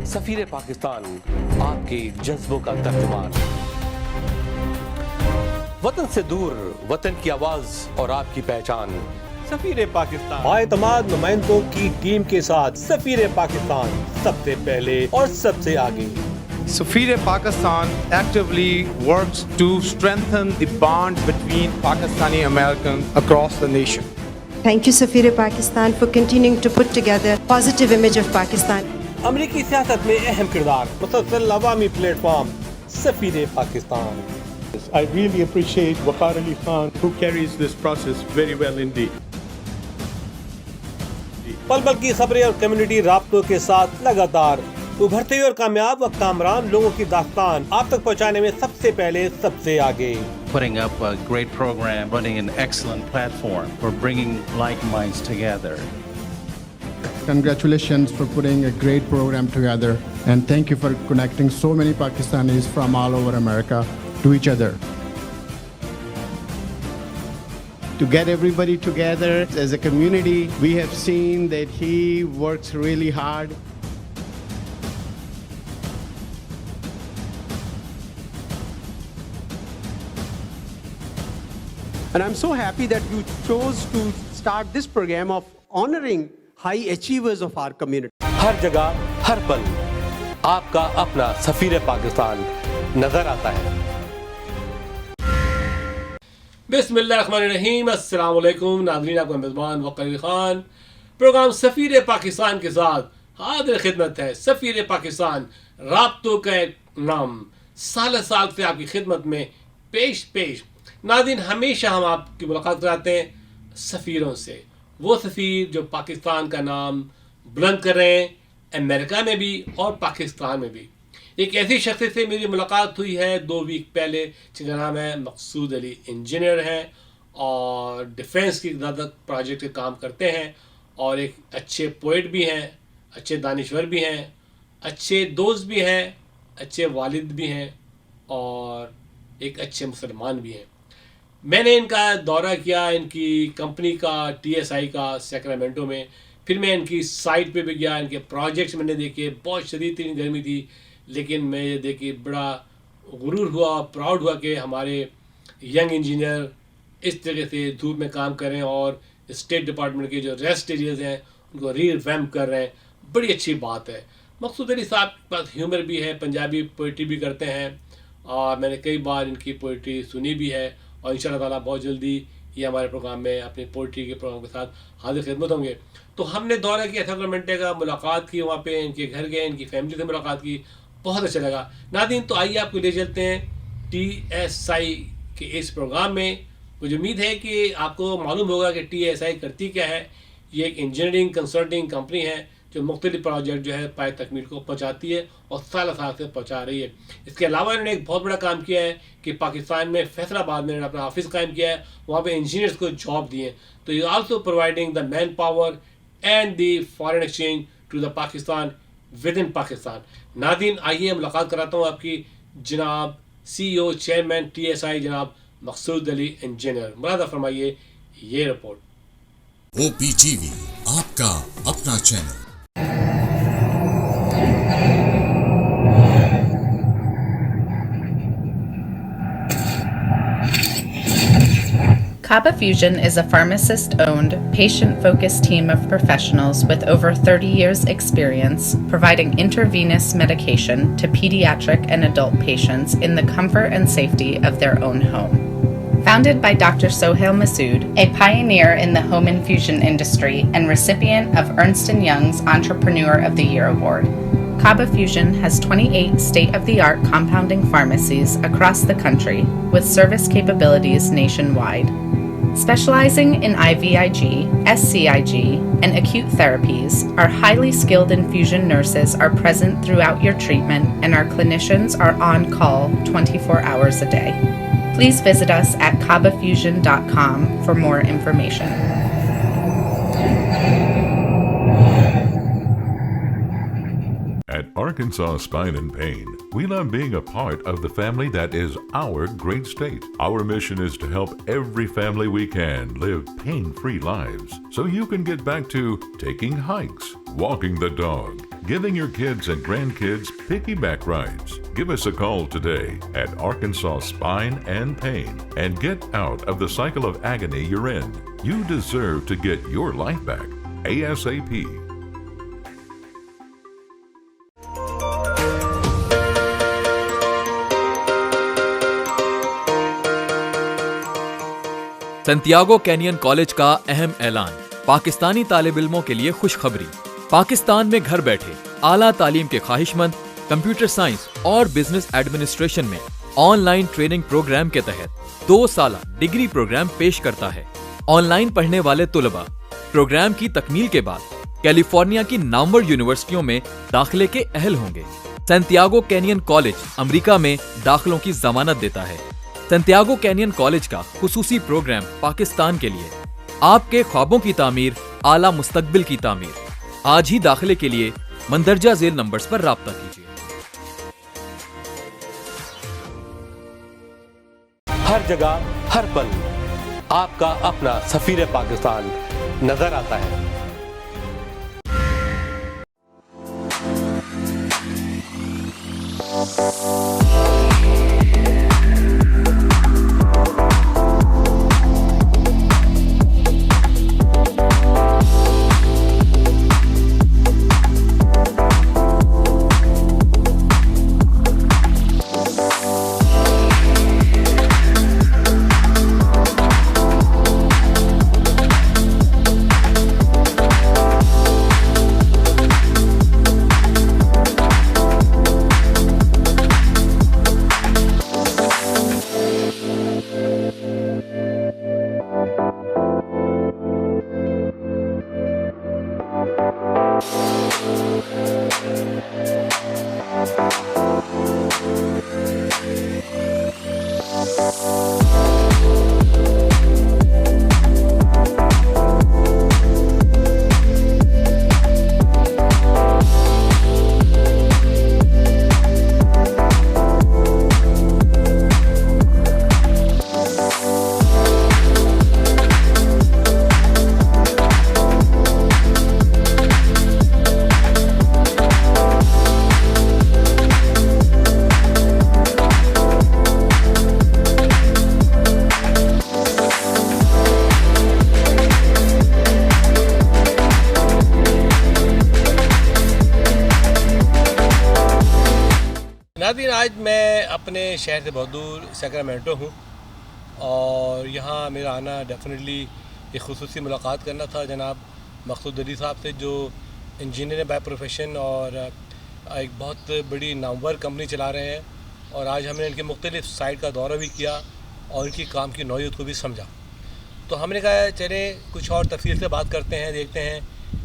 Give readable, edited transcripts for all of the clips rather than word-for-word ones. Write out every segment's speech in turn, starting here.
سفیر پاکستان آپ کے جذبوں کا ترجمان، وطن سے دور وطن کی آواز اور آپ کی پہچان، سفیر پاکستان بااعتماد نمائندوں کی ٹیم کے ساتھ سفیر پاکستان سب سے پہلے اور سب سے آگے. Safir Pakistan actively works to strengthen the bond between Pakistani Americans across the nation. Thank you, Safir Pakistan, for continuing to put together a positive image of Pakistan. امریکی سیاست میں اہم کردار، مسلسل عوامی پلیٹ فارم سفیر Pakistan. I really appreciate Waqar Ali Khan, who carries this process very well indeed. پل پل کی خبریں اور کمیونٹی رابطوں کے ساتھ لگاتار ابھرتے ہوئے اور کامیاب و کامران لوگوں کی داستان آپ تک پہنچانے میں سب سے پہلے سب سے آگے. Putting up a great program, running an excellent platform for bringing like minds together. Congratulations for putting a great program together, and thank you for connecting so many Pakistanis from all over America to each other. To get everybody together as a community, we have seen that he works really hard. And I'm so happy that you chose to start this program of honoring high achievers of our community. ہر جگہ ہر پل آپ کا اپنا سفیر پاکستان نظر آتا ہے. بسم اللہ الرحمن الرحیم. السلام علیکم ناظرین، آپ کا میزبان وقار علی خان پروگرام سفیر پاکستان کے ساتھ حاضر خدمت ہے. سفیر پاکستان رابطوں کا ایک نام سال سال سے آپ کی خدمت میں پیش. ناظرین، ہمیشہ ہم آپ کی ملاقات کراتے ہیں سفیروں سے، وہ سفیر جو پاکستان کا نام بلند کر رہے ہیں امریکہ میں بھی اور پاکستان میں بھی. ایک ایسی شخص سے میری ملاقات ہوئی ہے 2 ویک پہلے، جن کا نام ہے مقصود علی. انجینئر ہیں اور ڈیفینس کی زیادہ پروجیکٹ کے کام کرتے ہیں، اور ایک اچھے پوئٹ بھی ہیں، اچھے دانشور بھی ہیں، اچھے دوست بھی ہیں، اچھے والد بھی ہیں اور ایک اچھے مسلمان بھی ہیں. میں نے ان کا دورہ کیا، ان کی کمپنی کا TSI کا سیکرامنٹو میں. پھر میں ان کی سائٹ پہ بھی گیا، ان کے پروجیکٹس میں نے دیکھے. بہت شدید ترین گرمی تھی، لیکن میں یہ دیکھ کے بڑا غرور ہوا، پراؤڈ ہوا کہ ہمارے ینگ انجینئر اس طرح سے دھوپ میں کام کر رہے ہیں اور اسٹیٹ ڈپارٹمنٹ کے جو ریسٹ ایریاز ہیں ان کو ری ریویمپ کر رہے ہیں. بڑی اچھی بات ہے. مقصود علی صاحب کے پاس ہیومر بھی ہے، پنجابی پوئٹری بھی کرتے ہیں، اور میں نے کئی بار ان کی پوئٹری سنی بھی ہے، اور ان شاء اللہ تعالیٰ بہت جلدی یہ ہمارے پروگرام میں اپنی پوئٹری کے پروگرام کے ساتھ حاضر خدمت ہوں گے. تو ہم نے دورہ کیا سیکرامنٹو کا، ملاقات کی وہاں پہ، ان کے گھر گئے، ان کی فیملی سے ملاقات کی. بہت اچھا لگا. ناظرین، تو آئیے آپ کو لے چلتے ہیں TSI کے اس پروگرام میں. مجھے امید ہے کہ آپ کو معلوم ہوگا کہ TSI کرتی کیا ہے. یہ ایک انجینئرنگ کنسلٹنگ کمپنی ہے جو مختلف پروجیکٹ جو ہے پائے تکمیل کو پہنچاتی ہے اور سال سے پہنچا رہی ہے. اس کے علاوہ انہوں نے ایک بہت بڑا کام کیا ہے کہ پاکستان میں فیصل آباد میں انہوں نے اپنا آفس قائم کیا ہے، وہاں پہ انجینئرس کو جاب دی ہے. تو یہ also providing the manpower and the foreign exchange to the Pakistan with in Pakistan. ناظرین، آئیے ملاقات کراتا ہوں آپ کی جناب CEO چیئرمین TSI جناب مقصود علی انجینئر. ملاحظہ فرمائیے یہ رپورٹ. OPTV آپ کا اپنا channel. Kaba Fusion is a pharmacist-owned, patient-focused team of professionals with over 30 years' experience providing intravenous medication to pediatric and adult patients in the comfort and safety of their own home. Founded by Dr. Sohail Masood, a pioneer in the home infusion industry and recipient of Ernst & Young's Entrepreneur of the Year Award, Kaba Fusion has 28 state-of-the-art compounding pharmacies across the country with service capabilities nationwide. Specializing in IVIG, SCIG, and acute therapies, our highly skilled infusion nurses are present throughout your treatment, and our clinicians are on call 24 hours a day. Please visit us at kabafusion.com for more information. At Arkansas Spine and Pain, we love being a part of the family that is our great state. Our mission is to help every family we can live pain-free lives so you can get back to taking hikes, walking the dog, giving your kids and grandkids piggyback rides. Give us a call today at Arkansas Spine and Pain and get out of the cycle of agony you're in. You deserve to get your life back ASAP. سنتیاگو canyon college کا اہم اعلان، پاکستانی طالب علموں کے لیے خوشخبری۔ پاکستان میں گھر بیٹھے اعلیٰ تعلیم کے خواہش مند کمپیوٹر سائنس اور بزنس ایڈمنسٹریشن میں آن لائن ٹریننگ پروگرام کے تحت 2 سالہ ڈگری پروگرام پیش کرتا ہے۔ آن لائن پڑھنے والے طلباء پروگرام کی تکمیل کے بعد کیلیفورنیا کی نامور یونیورسٹیوں میں داخلے کے اہل ہوں گے۔ سنتیاگو کینین کالج امریکہ میں داخلوں کی ضمانت دیتا ہے۔ سنتیاگو کینین کالج کا خصوصی پروگرام پاکستان کے لیے، آپ کے خوابوں کی تعمیر، اعلیٰ مستقبل کی تعمیر۔ آج ہی داخلے کے لیے مندرجہ ذیل نمبرز پر رابطہ کیجیے۔ ہر جگہ ہر پل آپ کا اپنا سفیر پاکستان نظر آتا ہے۔ ناظرین، آج میں اپنے شہر سے بہت دور سیکرامنٹو ہوں اور یہاں میرا آنا ڈیفینیٹلی ایک خصوصی ملاقات کرنا تھا جناب مقصود علی صاحب سے، جو انجینئر بائی پروفیشن اور ایک بہت بڑی نامور کمپنی چلا رہے ہیں، اور آج ہم نے ان کے مختلف سائٹ کا دورہ بھی کیا اور ان کی کام کی نوعیت کو بھی سمجھا۔ تو ہم نے کہا چلیں کچھ اور تفصیل سے بات کرتے ہیں، دیکھتے ہیں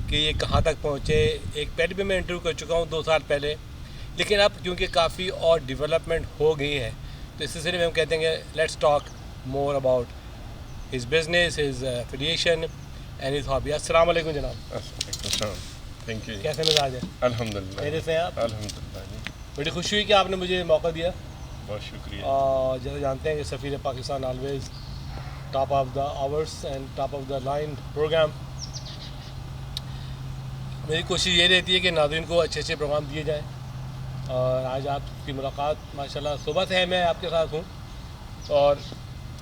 کہ یہ کہاں تک پہنچے۔ ایک پہلے بھی میں انٹرویو کر چکا ہوں 2 سال پہلے، لیکن اب کیونکہ کافی اور ڈیولپمنٹ ہو گئی ہے تو اس سلسلے میں ہم کہتے ہیں کہ let's talk more about his business, his affiliation and his hobby. السلام علیکم جناب۔ السلام، تھینک یو۔ کیسے مزاج ہے؟ الحمدللہ۔ میرے سے آپ؟ الحمدللہ جی، بڑی خوشی ہوئی کہ آپ نے مجھے موقع دیا۔ بہت شکریہ۔ اور جیسے جانتے ہیں کہ سفیر Pakistan always top of the hours and top of the line programme. میری کوشش یہ رہتی ہے کہ ناظرین کو اچھے اچھے پروگرام دیے جائیں، اور آج آپ کی ملاقات ماشاءاللہ صبح سے ہے، میں آپ کے ساتھ ہوں، اور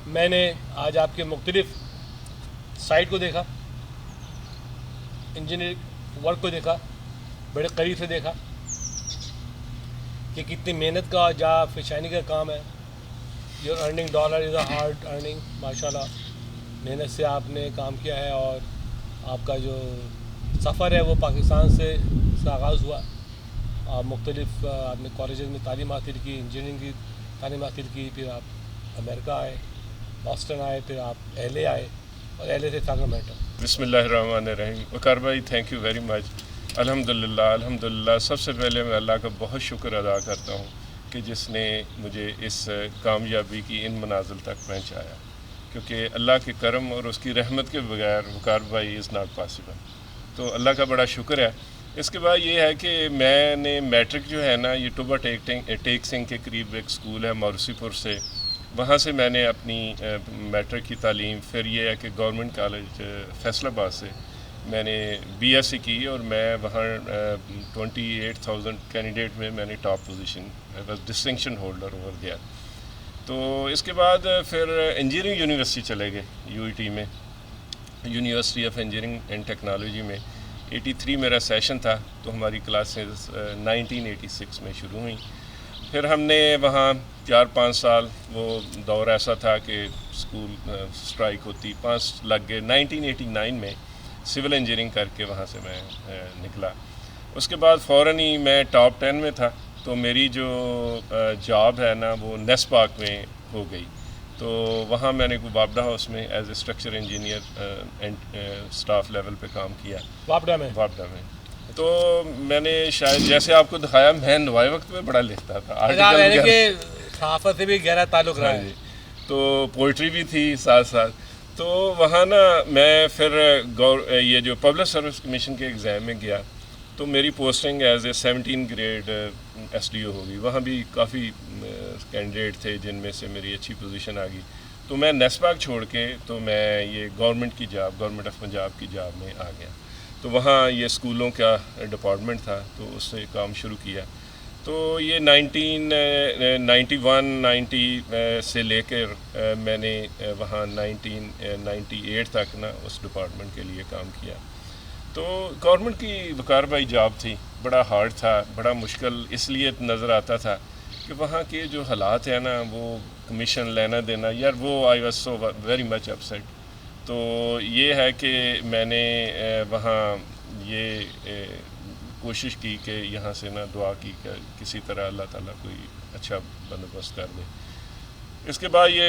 میں نے آج آپ کے مختلف سائٹ کو دیکھا، انجینئرنگ ورک کو دیکھا، بڑے قریب سے دیکھا کہ کتنی محنت کا جا فشانی کا کام ہے۔ Your earning dollar is a hard earning, ماشاءاللہ محنت سے آپ نے کام کیا ہے، اور آپ کا جو سفر ہے وہ پاکستان سے آغاز ہوا۔ آپ مختلف آپ نے کالجز میں تعلیم حاصل کی، انجینئرنگ کی تعلیم حاصل کی، پھر آپ امریکہ آئے، باسٹن آئے، پھر آپ ایل اے آئے، اور ایل اے سے سیکرامنٹو۔ بسم اللہ الرحمن الرحیم۔ وقار بھائی تھینک یو ویری مچ۔ الحمدللہ سب سے پہلے میں اللہ کا بہت شکر ادا کرتا ہوں کہ جس نے مجھے اس کامیابی کی ان منازل تک پہنچایا، کیونکہ اللہ کے کرم اور اس کی رحمت کے بغیر وقار بھائی از ناٹ پاسبل۔ تو اللہ کا بڑا شکر ہے۔ اس کے بعد یہ ہے کہ میں نے میٹرک جو ہے نا، یہ ٹوبا ٹیک سنگھ کے قریب ایک سکول ہے موروثی پور سے، وہاں سے میں نے اپنی میٹرک کی تعلیم، پھر یہ ہے کہ گورنمنٹ کالج فیصل آباد سے میں نے BSc کی اور میں وہاں 28,000 کینڈیڈیٹ میں نے top position was distinction holder over دیا. تو اس کے بعد پھر انجینئرنگ یونیورسٹی چلے گئے UET میں, university of engineering and technology میں. 83 میرا سیشن تھا تو ہماری کلاسز 1986 میں شروع ہوئیں. پھر ہم نے وہاں 4-5 سال, وہ دور ایسا تھا کہ اسکول اسٹرائک ہوتی, 5 لگ گئے. 1989 میں سول انجینئرنگ کر کے وہاں سے میں نکلا. اس کے بعد فوراً ہی میں ٹاپ 10 میں تھا, تو میری جو جاب ہے نا وہ نیسپاک میں ہو گئی. تو وہاں میں نے وابڈا ہاؤس میں as a structure engineer staff level پہ کام کیا. وابڈا میں تو میں نے شاید جیسے آپ کو دکھایا, میں نوائے وقت میں بڑا لکھتا تھا, صحافت سے بھی گہرا تعلق رہا ہے, تو پوئٹری بھی تھی ساتھ ساتھ. تو وہاں نا میں پھر یہ جو پبلک سروس کمیشن کے ایگزام میں گیا تو میری posting as a 17 grade SDO ہوگی. وہاں بھی کافی کینڈیڈیٹ تھے جن میں سے میری اچھی پوزیشن آ گئی. تو میں نیسپاک چھوڑ کے تو میں یہ گورنمنٹ کی جاب, گورنمنٹ آف پنجاب کی جاب میں آ گیا. تو وہاں یہ اسکولوں کا ڈپارٹمنٹ تھا تو اس سے کام شروع کیا. تو یہ 1991-90 سے لے کر میں نے وہاں 1998 تک نا اس ڈپارٹمنٹ کے لیے کام کیا. تو گورنمنٹ کی وقار بھائی جاب تھی, بڑا ہارڈ تھا, بڑا مشکل اس لیے نظر آتا تھا کہ وہاں کے جو حالات ہیں نا وہ کمیشن لینا دینا, یار وہ I was so very much upset. تو یہ ہے کہ میں نے وہاں یہ کوشش کی کہ یہاں سے نا دعا کی کہ کسی طرح اللہ تعالیٰ کوئی اچھا بندوبست کر دے. اس کے بعد یہ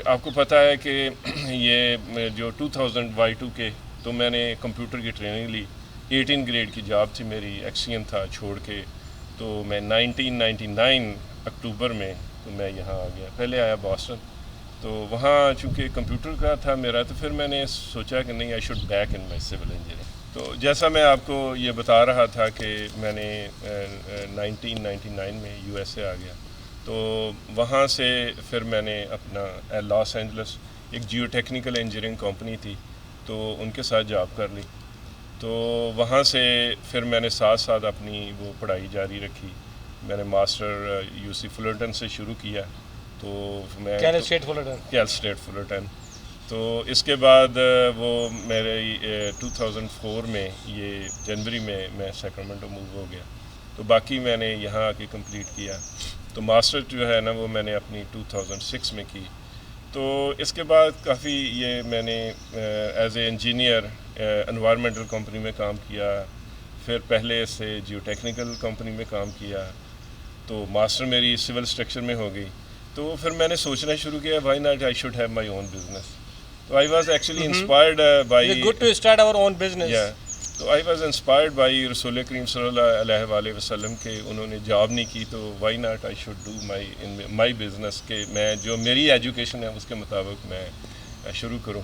آپ کو پتہ ہے کہ یہ جو 2000 Y2 کے, تو میں نے کمپیوٹر کی ٹریننگ لی. 18 گریڈ کی جاب تھی میری, ایکسین تھا چھوڑ کے. تو میں 1999 اکتوبر میں تو میں یہاں آ گیا. پہلے آیا باسٹن, تو وہاں چونکہ کمپیوٹر کا تھا میرا, تو پھر میں نے سوچا کہ نہیں, I should back in my civil engineering. تو جیسا میں آپ کو یہ بتا رہا تھا کہ میں نے 1999 میں USA آ گیا. تو وہاں سے پھر میں نے اپنا لاس اینجلس ایک جیو ٹیکنیکل انجینئرنگ کمپنی تھی تو ان کے ساتھ جاب کر لی. تو وہاں سے پھر میں نے ساتھ ساتھ اپنی وہ پڑھائی جاری رکھی. میں نے ماسٹر UC فلرٹن سے شروع کیا. تو میں کیل اسٹیٹ فلرٹن. تو اس کے بعد وہ میرے 2004 میں یہ جنوری میں سیکرامنٹو موو ہو گیا. تو باقی میں نے یہاں آ کے کمپلیٹ کیا. تو ماسٹر جو ہے نا وہ میں نے اپنی 2006 میں کی. تو اس کے بعد کافی یہ میں نے as a engineer environmental company میں کام کیا. پھر پہلے سے جیو ٹیکنیکل کمپنی میں کام کیا. تو ماسٹر میری سول اسٹرکچر میں ہو گئی. تو پھر میں نے سوچنا شروع کیا, why not I should have my own business. تو I was actually inspired by good to start our own business. تو آئی واز انسپائرڈ بائی رسول کریم صلی اللہ علیہ وآلہ وسلم کے. انہوں نے جاب نہیں کی تو why not I should do my business, کہ میں جو میری ایجوکیشن ہے اس کے مطابق میں شروع کروں.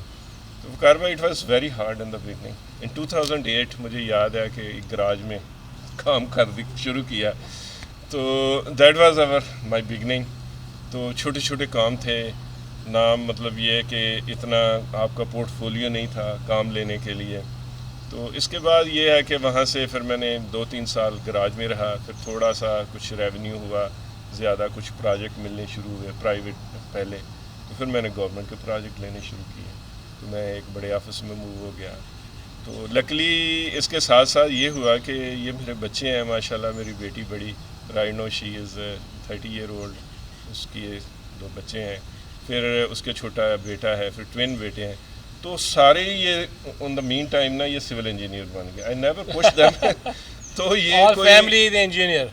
تو کاربا it was very hard in the beginning. In 2008 مجھے یاد ہے کہ ایک گراج میں کام شروع کیا. تو دیٹ واز مائی بگننگ. تو چھوٹے چھوٹے کام تھے, نام مطلب یہ کہ اتنا آپ کا پورٹ فولیو نہیں تھا کام لینے کے لیے. تو اس کے بعد یہ ہے کہ وہاں سے پھر میں نے 2-3 سال گراج میں رہا. پھر تھوڑا سا کچھ ریونیو ہوا, زیادہ کچھ پروجیکٹ ملنے شروع ہوئے پرائیویٹ پہلے. تو پھر میں نے گورنمنٹ کے پروجیکٹ لینے شروع کیے. تو میں ایک بڑے آفس میں موو ہو گیا. تو لکلی اس کے ساتھ ساتھ یہ ہوا کہ یہ میرے بچے ہیں ماشاءاللہ. میری بیٹی بڑی right now she is 30 year old, اس کی 2 بچے ہیں. پھر اس کے چھوٹا بیٹا ہے, پھر ٹوین بیٹے ہیں. تو سارے یہ آن دا مین ٹائم نا یہ سول انجینئر بن گئے. I never push them. تو یہ فیملی از انجینئر.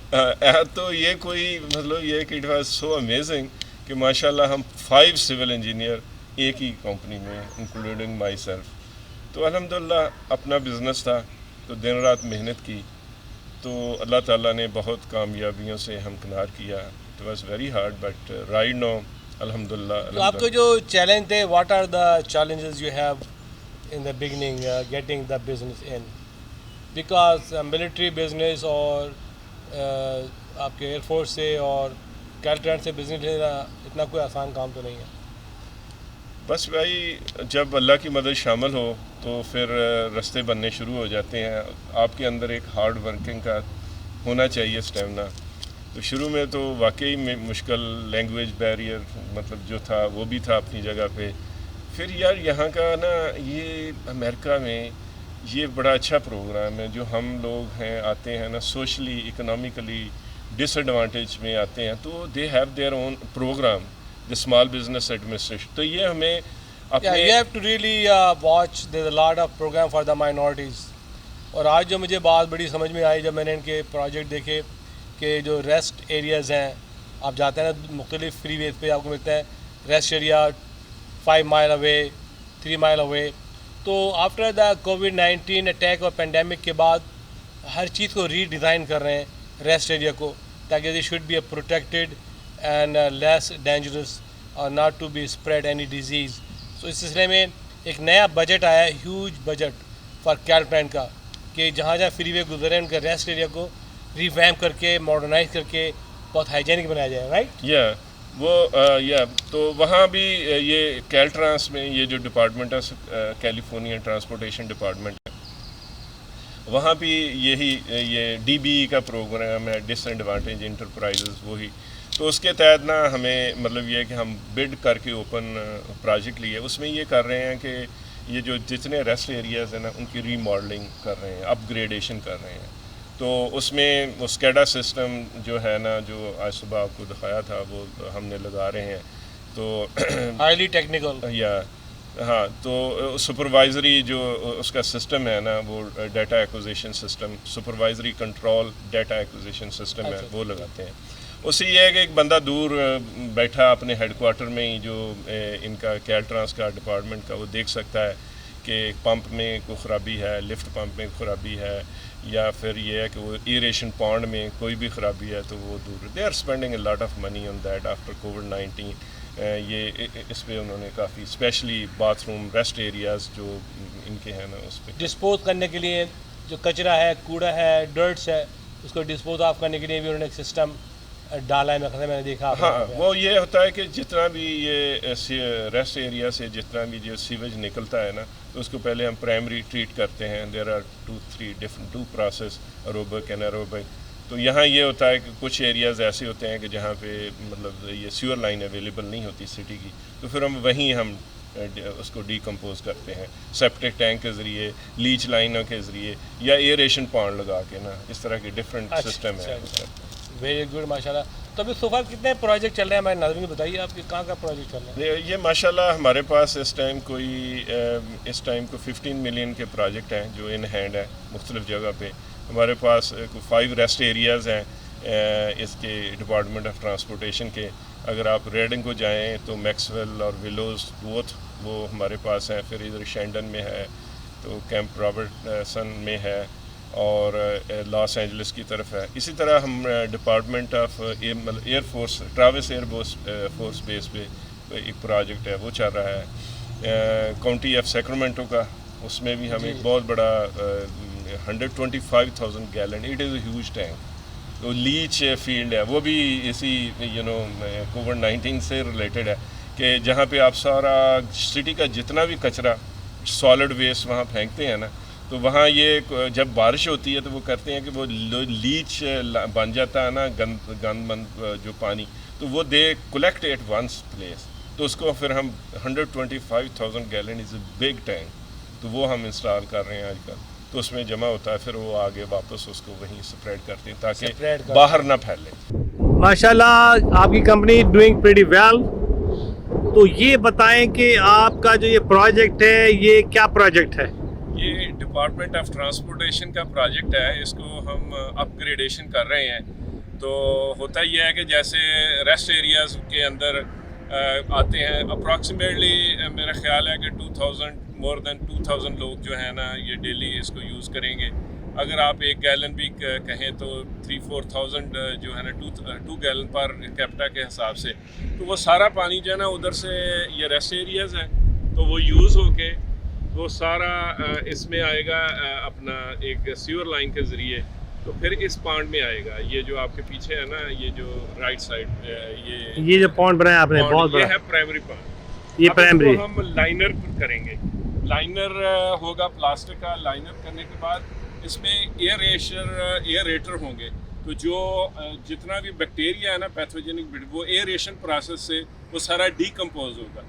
تو یہ کوئی مطلب یہ کہ اٹ واز سو امیزنگ کہ ماشاءاللہ ہم 5 سول انجینئر ایک ہی کمپنی میں, انکلوڈنگ مائی سیلف. تو الحمدللہ اپنا بزنس تھا تو دن رات محنت کی. تو اللہ تعالیٰ نے بہت کامیابیوں سے ہمکنار کیا. It was very hard but right now الحمدللہ. تو آپ کے جو چیلنج تھے, what are the challenges you have in the beginning getting the business in, because military business اور آپ کے ایئر فورس سے اور کیلٹرین سے بزنس لینا اتنا کوئی آسان کام تو نہیں ہے. بس بھائی جب اللہ کی مدد شامل ہو تو پھر رستے بننے شروع ہو جاتے ہیں. آپ کے اندر ایک ہارڈ ورکنگ کا ہونا چاہیے اسٹیمنا. تو شروع میں تو واقعی میں مشکل لینگویج بیریئر مطلب جو تھا وہ بھی تھا اپنی جگہ پہ. پھر یار یہاں کا نا یہ امریکہ میں یہ بڑا اچھا پروگرام ہے جو ہم لوگ ہیں آتے ہیں نا سوشلی اکنامکلی ڈس ایڈوانٹیج میں آتے ہیں تو they have their own programme the small business administration. تو یہ ہمیں you have to really watch. There's a lot of program for the minorities. اور آج جو مجھے بات بڑی سمجھ میں آئی جب میں نے ان کے پروجیکٹ دیکھے کہ جو ریسٹ ایریاز ہیں آپ جاتے ہیں نا مختلف فری ویز پہ آپ کو ملتا ہے ریسٹ ایریا 5 مائل اوے 3 مائل اوے. تو آفٹر دا کووڈ-19 اٹیک اور پینڈیمک کے بعد ہر چیز کو ری ڈیزائن کر رہے ہیں ریسٹ ایریا کو تاکہ they should be a protected and less dangerous or not to be spread any disease. So اس سلسلے میں ایک نیا بجٹ آیا ہے ہیوج بجٹ فار کیلٹرین کا کہ جہاں جہاں فری وے گزرے ان کا ریسٹ ایریا کو ریویمپ کر کے ماڈرنائز کر کے بہت ہائیجینک بنایا جائے. رائٹ وہ تو وہاں بھی یہ کیلٹرانس میں یہ جو ڈپارٹمنٹ ہے کیلیفورنیا ٹرانسپورٹیشن ڈپارٹمنٹ ہے وہاں بھی یہی یہ DBE کا پروگرام ہے ڈس ایڈوانٹیج انٹرپرائزز وہی. تو اس کے تحت نا ہمیں مطلب یہ کہ ہم بڈ کر کے اوپن پروجیکٹ لیے اس میں یہ کر رہے ہیں کہ یہ جو جتنے ریسٹ ایریاز ہیں نا ان کی ری ماڈلنگ کر رہے ہیں اپ گریڈیشن کر رہے ہیں. تو اس میں اسکیڈا سسٹم جو ہے نا جو آج صبح آپ کو دکھایا تھا وہ ہم نے لگا رہے ہیں. تو ہائیلی ٹیکنیکل ہاں تو سپروائزری جو اس کا سسٹم ہے نا وہ data acquisition system supervisory control data acquisition system ہے وہ لگاتے ہیں. اس سے یہ ہے کہ ایک بندہ دور بیٹھا اپنے ہیڈ کوارٹر میں ہی جو ان کا کیلٹرانس کا ڈپارٹمنٹ کا وہ دیکھ سکتا ہے کہ پمپ میں کوئی خرابی ہے لفٹ پمپ میں خرابی ہے یا پھر یہ ہے کہ وہ ایریشن پونڈ میں کوئی بھی خرابی ہے تو وہ دور. They are spending a lot of money on that after covid. یہ اس پہ انہوں نے کافی specially bathroom rest areas جو ان کے ہیں نا اس پہ ڈسپوز کرنے کے لیے جو کچرا ہے کوڑا ہے ڈرٹس ہے اس کو ڈسپوز آف کرنے کے لیے بھی انہوں نے ایک سسٹم ڈالا ہے. میں نے دیکھا ہاں وہ یہ ہوتا ہے کہ جتنا بھی یہ ریسٹ ایریا سے جتنا بھی جو سیویج نکلتا ہے نا تو اس کو پہلے ہم پرائمری ٹریٹ کرتے ہیں. There are 2-3 different process aerobic and aerobic. تو یہاں یہ ہوتا ہے کہ کچھ ایریاز ایسے ہوتے ہیں کہ جہاں پہ مطلب یہ سیور لائن اویلیبل نہیں ہوتی سٹی کی تو پھر ہم وہیں ہم اس کو ڈیکمپوز کرتے ہیں سیپٹک ٹینک کے ذریعے لیچ لائنوں کے ذریعے یا ایریشن پونڈ لگا کے نا اس طرح کے ڈفرینٹ سسٹم ہے. ویری گڈ ماشاء اللہ. تو ابھی صوفہ کتنے پروجیکٹ چل رہے ہیں ہمارے ناظرین کو بتائیے آپ کے کہاں کا پروجیکٹ چل رہا ہے؟ یہ ماشاء اللہ ہمارے پاس اس ٹائم کو 15 ملین کے پروجیکٹ ہیں جو ان ہینڈ ہے مختلف جگہ پہ. ہمارے پاس 5 ریسٹ ایریاز ہیں اس کے ڈپارٹمنٹ آف ٹرانسپورٹیشن کے. اگر آپ ریڈنگ کو جائیں تو میکسویل اور ویلوز بوتھ وہ ہمارے پاس ہیں. پھر ادھر شینڈن میں ہے تو کیمپ رابرٹسن میں ہے اور لاس اینجلس کی طرف ہے. اسی طرح ہم department of air force Travis air force base پہ ایک پروجیکٹ ہے وہ چل رہا ہے. کاؤنٹی آف سیکرامنٹو کا اس میں بھی ہم ایک بہت بڑا 125,000 gallon it is a huge tank. تو لیچ فیلڈ ہے وہ بھی اسی کووڈ-19 سے ریلیٹڈ ہے کہ جہاں پہ آپ سارا سٹی کا جتنا بھی کچرا سالڈ ویسٹ وہاں پھینکتے ہیں نا تو وہاں یہ جب بارش ہوتی ہے تو وہ کرتے ہیں کہ وہ لیچ بن جاتا ہے نا گند مند جو پانی تو وہ they collect at once place. تو اس کو پھر ہم 125,000 gallon is a big tank تو وہ ہم انسٹال کر رہے ہیں آج کل. تو اس میں جمع ہوتا ہے پھر وہ آگے واپس اس کو وہیں سپریڈ کرتے ہیں تاکہ باہر نہ پھیلے. ماشاء اللہ آپ کی کمپنی ڈوئنگ پریٹی ویل. تو یہ بتائیں کہ آپ کا جو یہ پروجیکٹ ہے یہ کیا پروجیکٹ ہے؟ یہ ڈپارٹمنٹ آف ٹرانسپورٹیشن کا پروجیکٹ ہے. اس کو ہم اپ گریڈیشن کر رہے ہیں. تو ہوتا یہ ہے کہ جیسے ریسٹ ایریاز کے اندر آتے ہیں اپروکسیمیٹلی میرا خیال ہے کہ more than 2,000 لوگ جو ہیں نا یہ ڈیلی اس کو یوز کریں گے. اگر آپ 1 گیلن بھی کہیں تو 3-4,000 جو ہے نا 2 گیلن پر کیپٹا کے حساب سے تو وہ سارا پانی جو ہے نا ادھر سے یہ ریسٹ ایریاز ہیں تو وہ یوز ہو کے وہ سارا اس میں آئے گا اپنا ایک سیور لائن کے ذریعے تو پھر اس پانڈ میں آئے گا. یہ جو آپ کے پیچھے ہے نا یہ جو رائٹ سائڈ یہ جو پانڈ بنایا آپ نے بہت بڑا یہ ہے پرائمری پانڈ. یہ پرائمری ہم لائنر کریں گے. لائنر ہوگا پلاسٹک کا. لائنر کرنے کے بعد اس میں ایئریٹر ہوں گے. تو جو جتنا بھی بیکٹیریا ہے نا پیتھوجینک وہ ایئریشن پروسیس سے وہ سارا ڈیکمپوز ہوگا.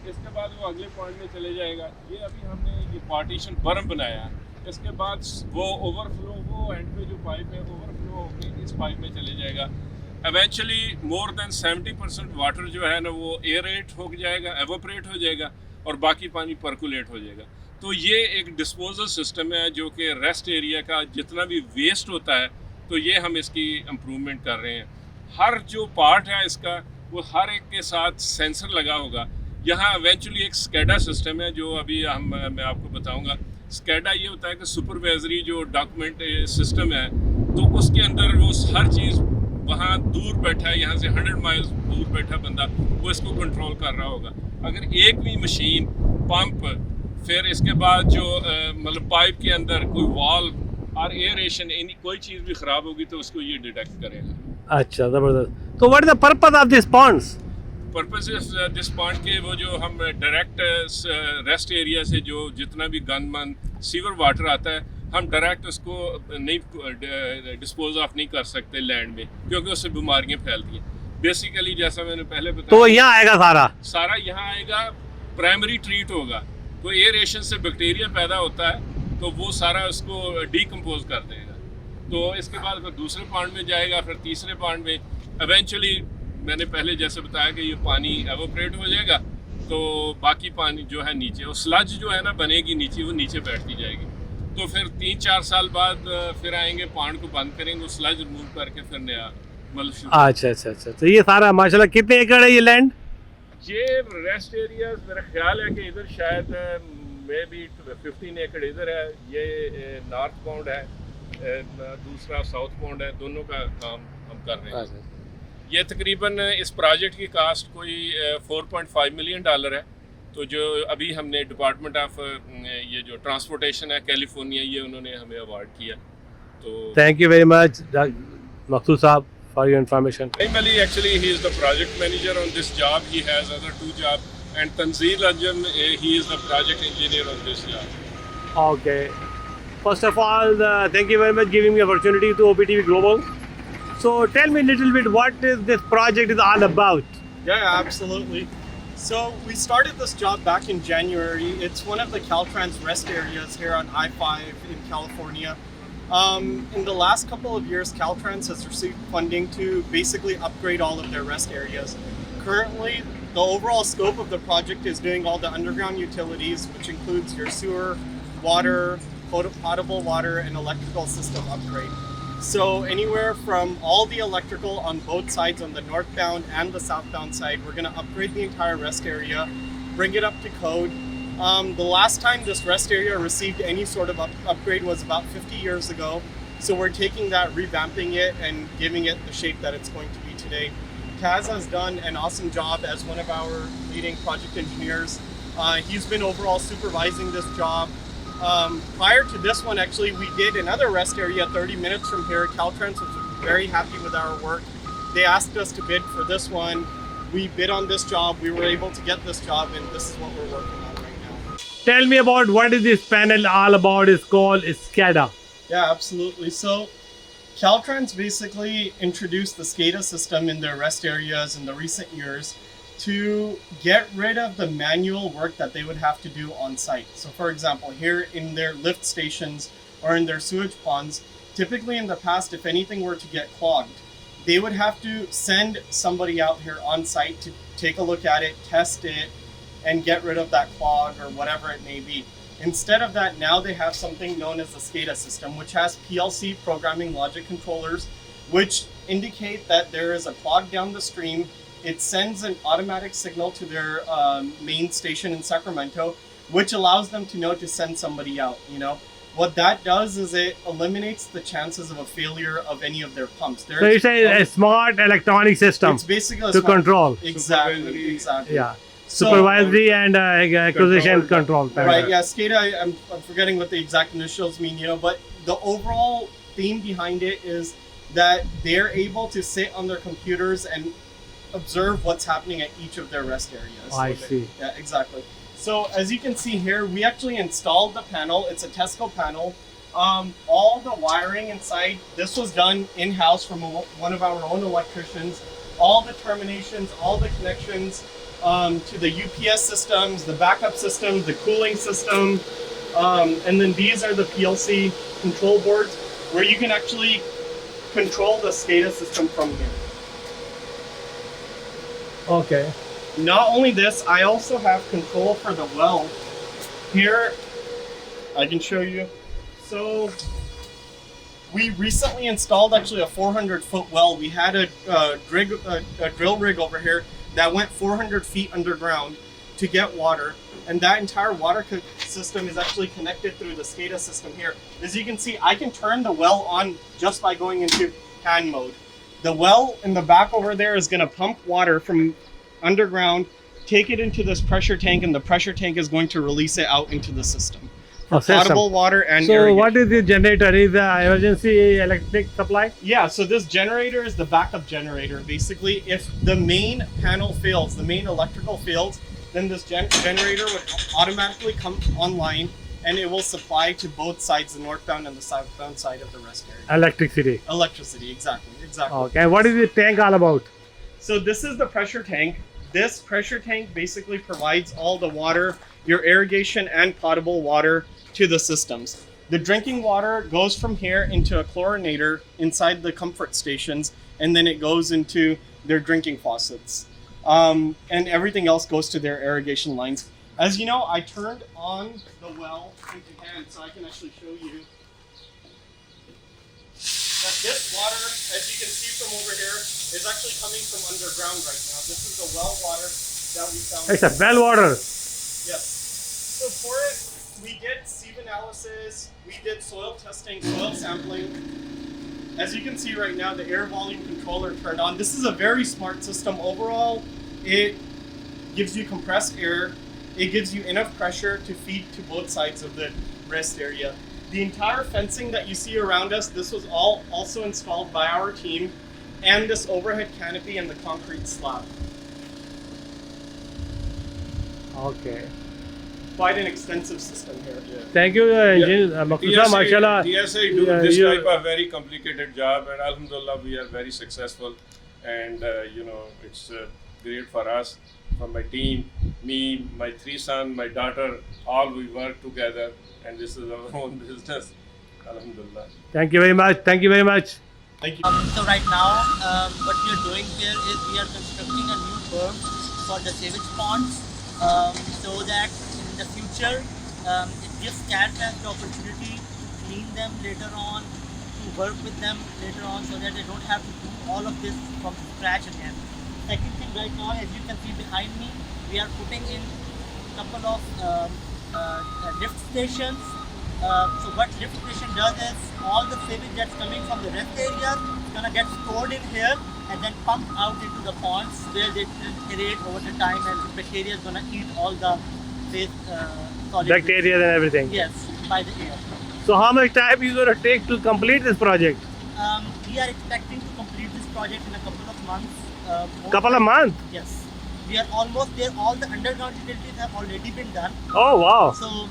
اس کے بعد وہ اگلے پوائنٹ میں چلے جائے گا. یہ ابھی ہم نے یہ پارٹیشن برم بنایا ہے. اس کے بعد وہ اوور فلو وہ اینڈ پہ جو پائپ ہے اوور فلو ہو کے اس پائپ میں چلے جائے گا. ایونچولی مور دین 70% واٹر جو ہے نا وہ ایئریٹ ہو جائے گا, ایوپریٹ ہو جائے گا, اور باقی پانی پرکولیٹ ہو جائے گا. تو یہ ایک ڈسپوزل سسٹم ہے جو کہ ریسٹ ایریا کا جتنا بھی ویسٹ ہوتا ہے تو یہ ہم اس کی امپرومنٹ کر رہے ہیں. ہر جو پارٹ ہے اس کا وہ ہر ایک کے ساتھ سینسر لگا ہوگا. یہاں ایونچولی ایک اسکیڈا سسٹم ہے جو ابھی میں آپ کو بتاؤں گا. اسکیڈا یہ ہوتا ہے کہ سپروائزری جو ڈاکومنٹ سسٹم ہے تو اس کے اندر وہ ہر چیز وہاں دور بیٹھا ہے, یہاں سے 100 مائلز دور بیٹھا بندہ وہ اس کو کنٹرول کر رہا ہوگا. اگر ایک بھی مشین پمپ پھر اس کے بعد جو مطلب پائپ کے اندر کوئی والو اور ایئریشن کوئی چیز بھی خراب ہوگی تو اس کو یہ ڈیٹیکٹ کرے گا. اچھا زبردست. تو what is the purpose of this ponds? Purpose this pond کے وہ جو ہم ڈائریکٹ ریسٹ ایریا سے جو جتنا بھی گند مند سیور واٹر آتا ہے ہم ڈائریکٹ اس کو نہیں ڈسپوز آف نہیں کر سکتے لینڈ میں کیونکہ اس سے بیماریاں پھیلتی ہیں. بیسیکلی جیسا میں نے پہلے بتایا تو یہاں آئے گا سارا یہاں آئے گا. پرائمری ٹریٹ ہوگا. کوئی ایئریشن سے بیکٹیریا پیدا ہوتا ہے تو وہ سارا اس کو ڈیکمپوز کر دے گا. تو اس کے بعد پھر دوسرے پانڈ میں جائے گا, پھر تیسرے پانڈ میں. ایونچولی میں نے پہلے جیسے بتایا کہ یہ پانی ایوپریٹ ہو جائے گا تو باقی پانی جو ہے نیچے اور سلج جو ہے نا بنے گی نیچے وہ نیچے بیٹھتی جائے گی. تو پھر 3-4 سال بعد پھر آئیں گے پانڈ کو بند کریں گے, سلج ریموو کر کے پھر نیا مطلب شروع. اچھا. تو یہ سارا ماشاء اللہ کتنے ایکڑ ہے یہ لینڈ؟ یہ ریسٹ ایریا میرا خیال ہے کہ ادھر شاید میں بھی 15 ایکڑ ادھر ہے. یہ نارتھ پاؤنڈ ہے, دوسرا ساؤتھ پاؤنڈ ہے. دونوں کا کام ہم کر رہے ہیں. یہ تقریباً اس پروجیکٹ کی کاسٹ کوئی $4.5 ملین ہے. تو جو ابھی ہم نے ڈپارٹمنٹ آف یہ جو ٹرانسپورٹیشن ہے کیلیفورنیا یہ انہوں نے ہمیں اوارڈ کیا. تو تھینک یو ویری مچ مقصود صاحب for your information. Primarily, actually, he is the project manager on this job. He has other 2 jobs. And Tanzeel Anjum, he is the project engineer on this job. Okay. First of all, thank you very much giving me opportunity to OPTV Global. So tell me a little bit what is this project is all about. Yeah, absolutely. So we started this job back in January. It's one of the Caltrans rest areas here on I-5 in California. In the last couple of years, Caltrans has received funding to basically upgrade all of their rest areas. Currently, the overall scope of the project is doing all the underground utilities, which includes your sewer, water, potable water, and electrical system upgrade. So anywhere from all the electrical on both sides, on the northbound and the southbound side, we're going to upgrade the entire rest area, bring it up to code. The last time this rest area received any sort of upgrade was about 50 years ago. So we're taking that, revamping it, and giving it the shape that it's going to be today. Kaz has done an awesome job as one of our leading project engineers. He's been overall supervising this job. Prior to this one, actually, we did another rest area 30 minutes from here. Caltrans was very happy with our work. They asked us to bid for this one. We bid on this job. We were able to get this job, and this is what we're working on. Tell me about what is this panel all about. It's called SCADA. Yeah, absolutely. So Caltrans basically introduced the SCADA system in their rest areas in the recent years to get rid of the manual work that they would have to do on site. So for example, here in their lift stations or in their sewage ponds, typically in the past, if anything were to get clogged, they would have to send somebody out here on site to take a look at it, test it, and get rid of that clog or whatever it may be. Instead of that, now they have something known as the SCADA system, which has PLC programming logic controllers, which indicate that there is a clog down the stream. It sends an automatic signal to their main station in Sacramento, which allows them to know to send somebody out. You know what that does is it eliminates the chances of a failure of any of their pumps. So it's a smart electronic system. It's basically to control. Exactly. Yeah. Supervisory and acquisition control. Right, yeah, SCADA, I'm forgetting what the exact initials mean, you know, but the overall theme behind it is that they're able to sit on their computers and observe what's happening at each of their rest areas. I see. Yeah, exactly. So as you can see here, we actually installed the panel. It's a Tesco panel. All the wiring inside, this was done in-house from one of our own electricians. All the terminations, all the connections to the UPS systems, the backup systems, the cooling system, and then these are the PLC control boards where you can actually control the SCADA system from here. Okay. Not only this, I also have control for the well. Here, I can show you. So, we recently installed actually a 400-foot well. We had a drill rig over here that went 400 feet underground to get water. And that entire water system is actually connected through the SCADA system here. As you can see, I can turn the well on just by going into hand mode. The well in the back over there is going to pump water from underground, take it into this pressure tank, and the pressure tank is going to release it out into the system. Potable water and so irrigation. What is the generator? Is the emergency electric supply? Yeah, so this generator is the backup generator. Basically, if the main panel fails, the main electrical fails, then this generator would automatically come online and it will supply to both sides, the northbound and the southbound side of the rest area. Electricity. Electricity, exactly. Okay, what is the tank all about? So this is the pressure tank. This pressure tank basically provides all the water, your irrigation and potable water to the systems. The drinking water goes from here into a chlorinator inside the comfort stations, and then it goes into their drinking faucets. And everything else goes to their irrigation lines. As you know, I turned on the well into hand, so I can actually show you that this water, as you can see from over here, is actually coming from underground right now. This is the well water that we found. It's a well water. Yes. So for it, we did sieve analysis, we did soil testing, soil sampling. As you can see right now, the air volume controller turned on. This is a very smart system overall. It gives you compressed air. It gives you enough pressure to feed to both sides of the rest area. The entire fencing that you see around us, this was all also installed by our team, and this overhead canopy and the concrete slab. Okay. Quite an extensive system here. Thank you, Engineer Makhsusa, mashallah. TSA do this type of very complicated job, and alhamdulillah we are very successful, and it's great for us, for my team, me, my 3 sons, my daughter, all we work together, and this is our own business, alhamdulillah. Thank you very much. Thank you very much. Thank you. So right now, what we are doing here is we are constructing a new berm for the sewage ponds, so that in the future, it gives CARFAS the opportunity to clean them later on, to work with them later on, so that they don't have to do all of this from scratch again. Second thing, right now, as you can see behind me, we are putting in a couple of lift stations. So what lift station does is all the sewage that's coming from the rest areas is going to get stored in here and then pumped out into the ponds where they aerate over the time, and the bacteria is going to eat all the waste solid Bacteria and everything. Yes, by the air. So how much time is going to take to complete this project? We are expecting to complete this project in a couple of months. Couple of months? Yes. We are almost there. All the underground utilities have already been done. Oh, wow. So,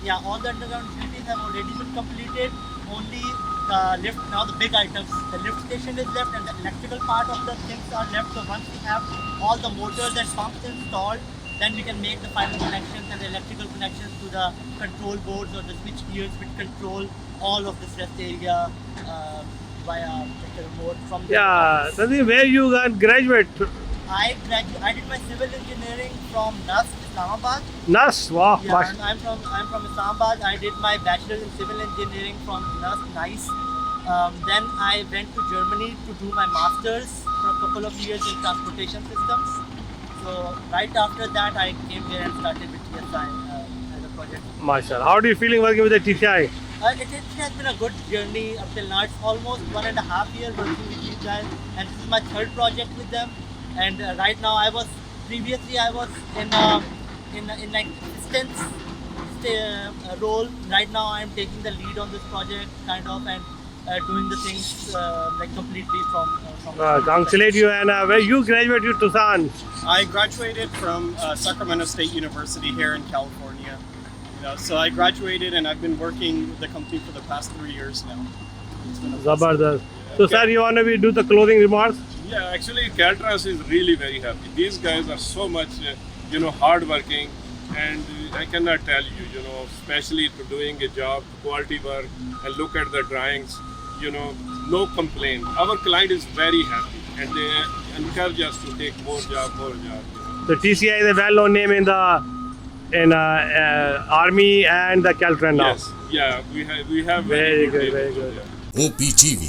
yeah, all the underground utilities have already been completed. Only the lift, now the big items, the lift station is left and the electrical part of the things are left. So once we have all the motors and pumps installed, then we can make the final connections and the electrical connections to the control boards or the switch gears which control all of this rest area via the remote from the Nadeem, where you got graduate? I did my civil engineering from NUS, Islamabad. NUS, wow. Yeah, I'm from Islamabad. I did my bachelor's in civil engineering from NUS, NICE. Then I went to Germany to do my master's for a couple of years in transportation systems. So right after that, I came here and started with TSI as a project. MashaAllah. How do you feeling working with the TSI? It has been a good journey up till now. It's almost 1.5 years working with these guys, and this is my third project with them. And right now, previously I was in like assistance role. Right now, I'm taking the lead on this project, kind of, and doing the things like completely from Congratulate you, and where you graduated Tucson. I graduated from Sacramento State University here in California. So I graduated and I've been working with the company for the past 3 years now. It's been a Zabardast. So sir, you want to do the closing remarks? Yeah, actually Caltrans is really very happy. These guys are so much hard working, and I cannot tell you, especially to doing a job, quality work, and look at the drawings, no complaint. Our client is very happy and they encourage us to take more job. So TCI is a well-known name in the army and the Caltrans now. Yes, yeah, we have very good. OPTV,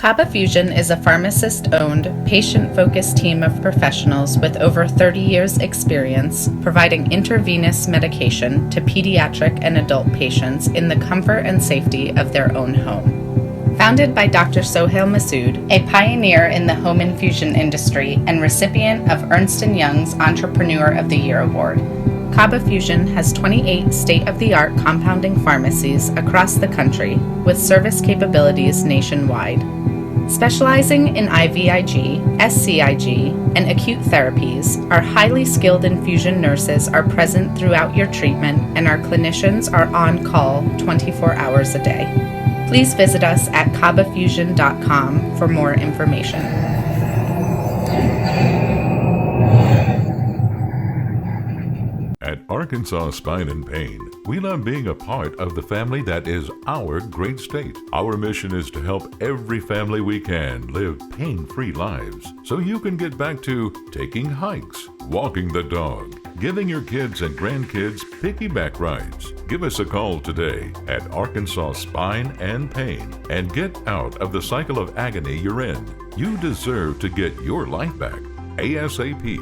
Kaba Fusion is a pharmacist-owned, patient-focused team of professionals with over 30 years' experience providing intravenous medication to pediatric and adult patients in the comfort and safety of their own home. Founded by Dr. Sohail Masood, a pioneer in the home infusion industry and recipient of Ernst & Young's Entrepreneur of the Year Award, Kaba Fusion has 28 state-of-the-art compounding pharmacies across the country with service capabilities nationwide. Specializing in IVIG, SCIG, and acute therapies, our highly skilled infusion nurses are present throughout your treatment, and our clinicians are on call 24 hours a day. Please visit us at kabafusion.com for more information. At Arkansas Spine and Pain, we love being a part of the family that is our great state. Our mission is to help every family we can live pain-free lives so you can get back to taking hikes, walking the dog, giving your kids and grandkids piggyback rides. Give us a call today at Arkansas Spine and Pain and get out of the cycle of agony you're in. You deserve to get your life back ASAP.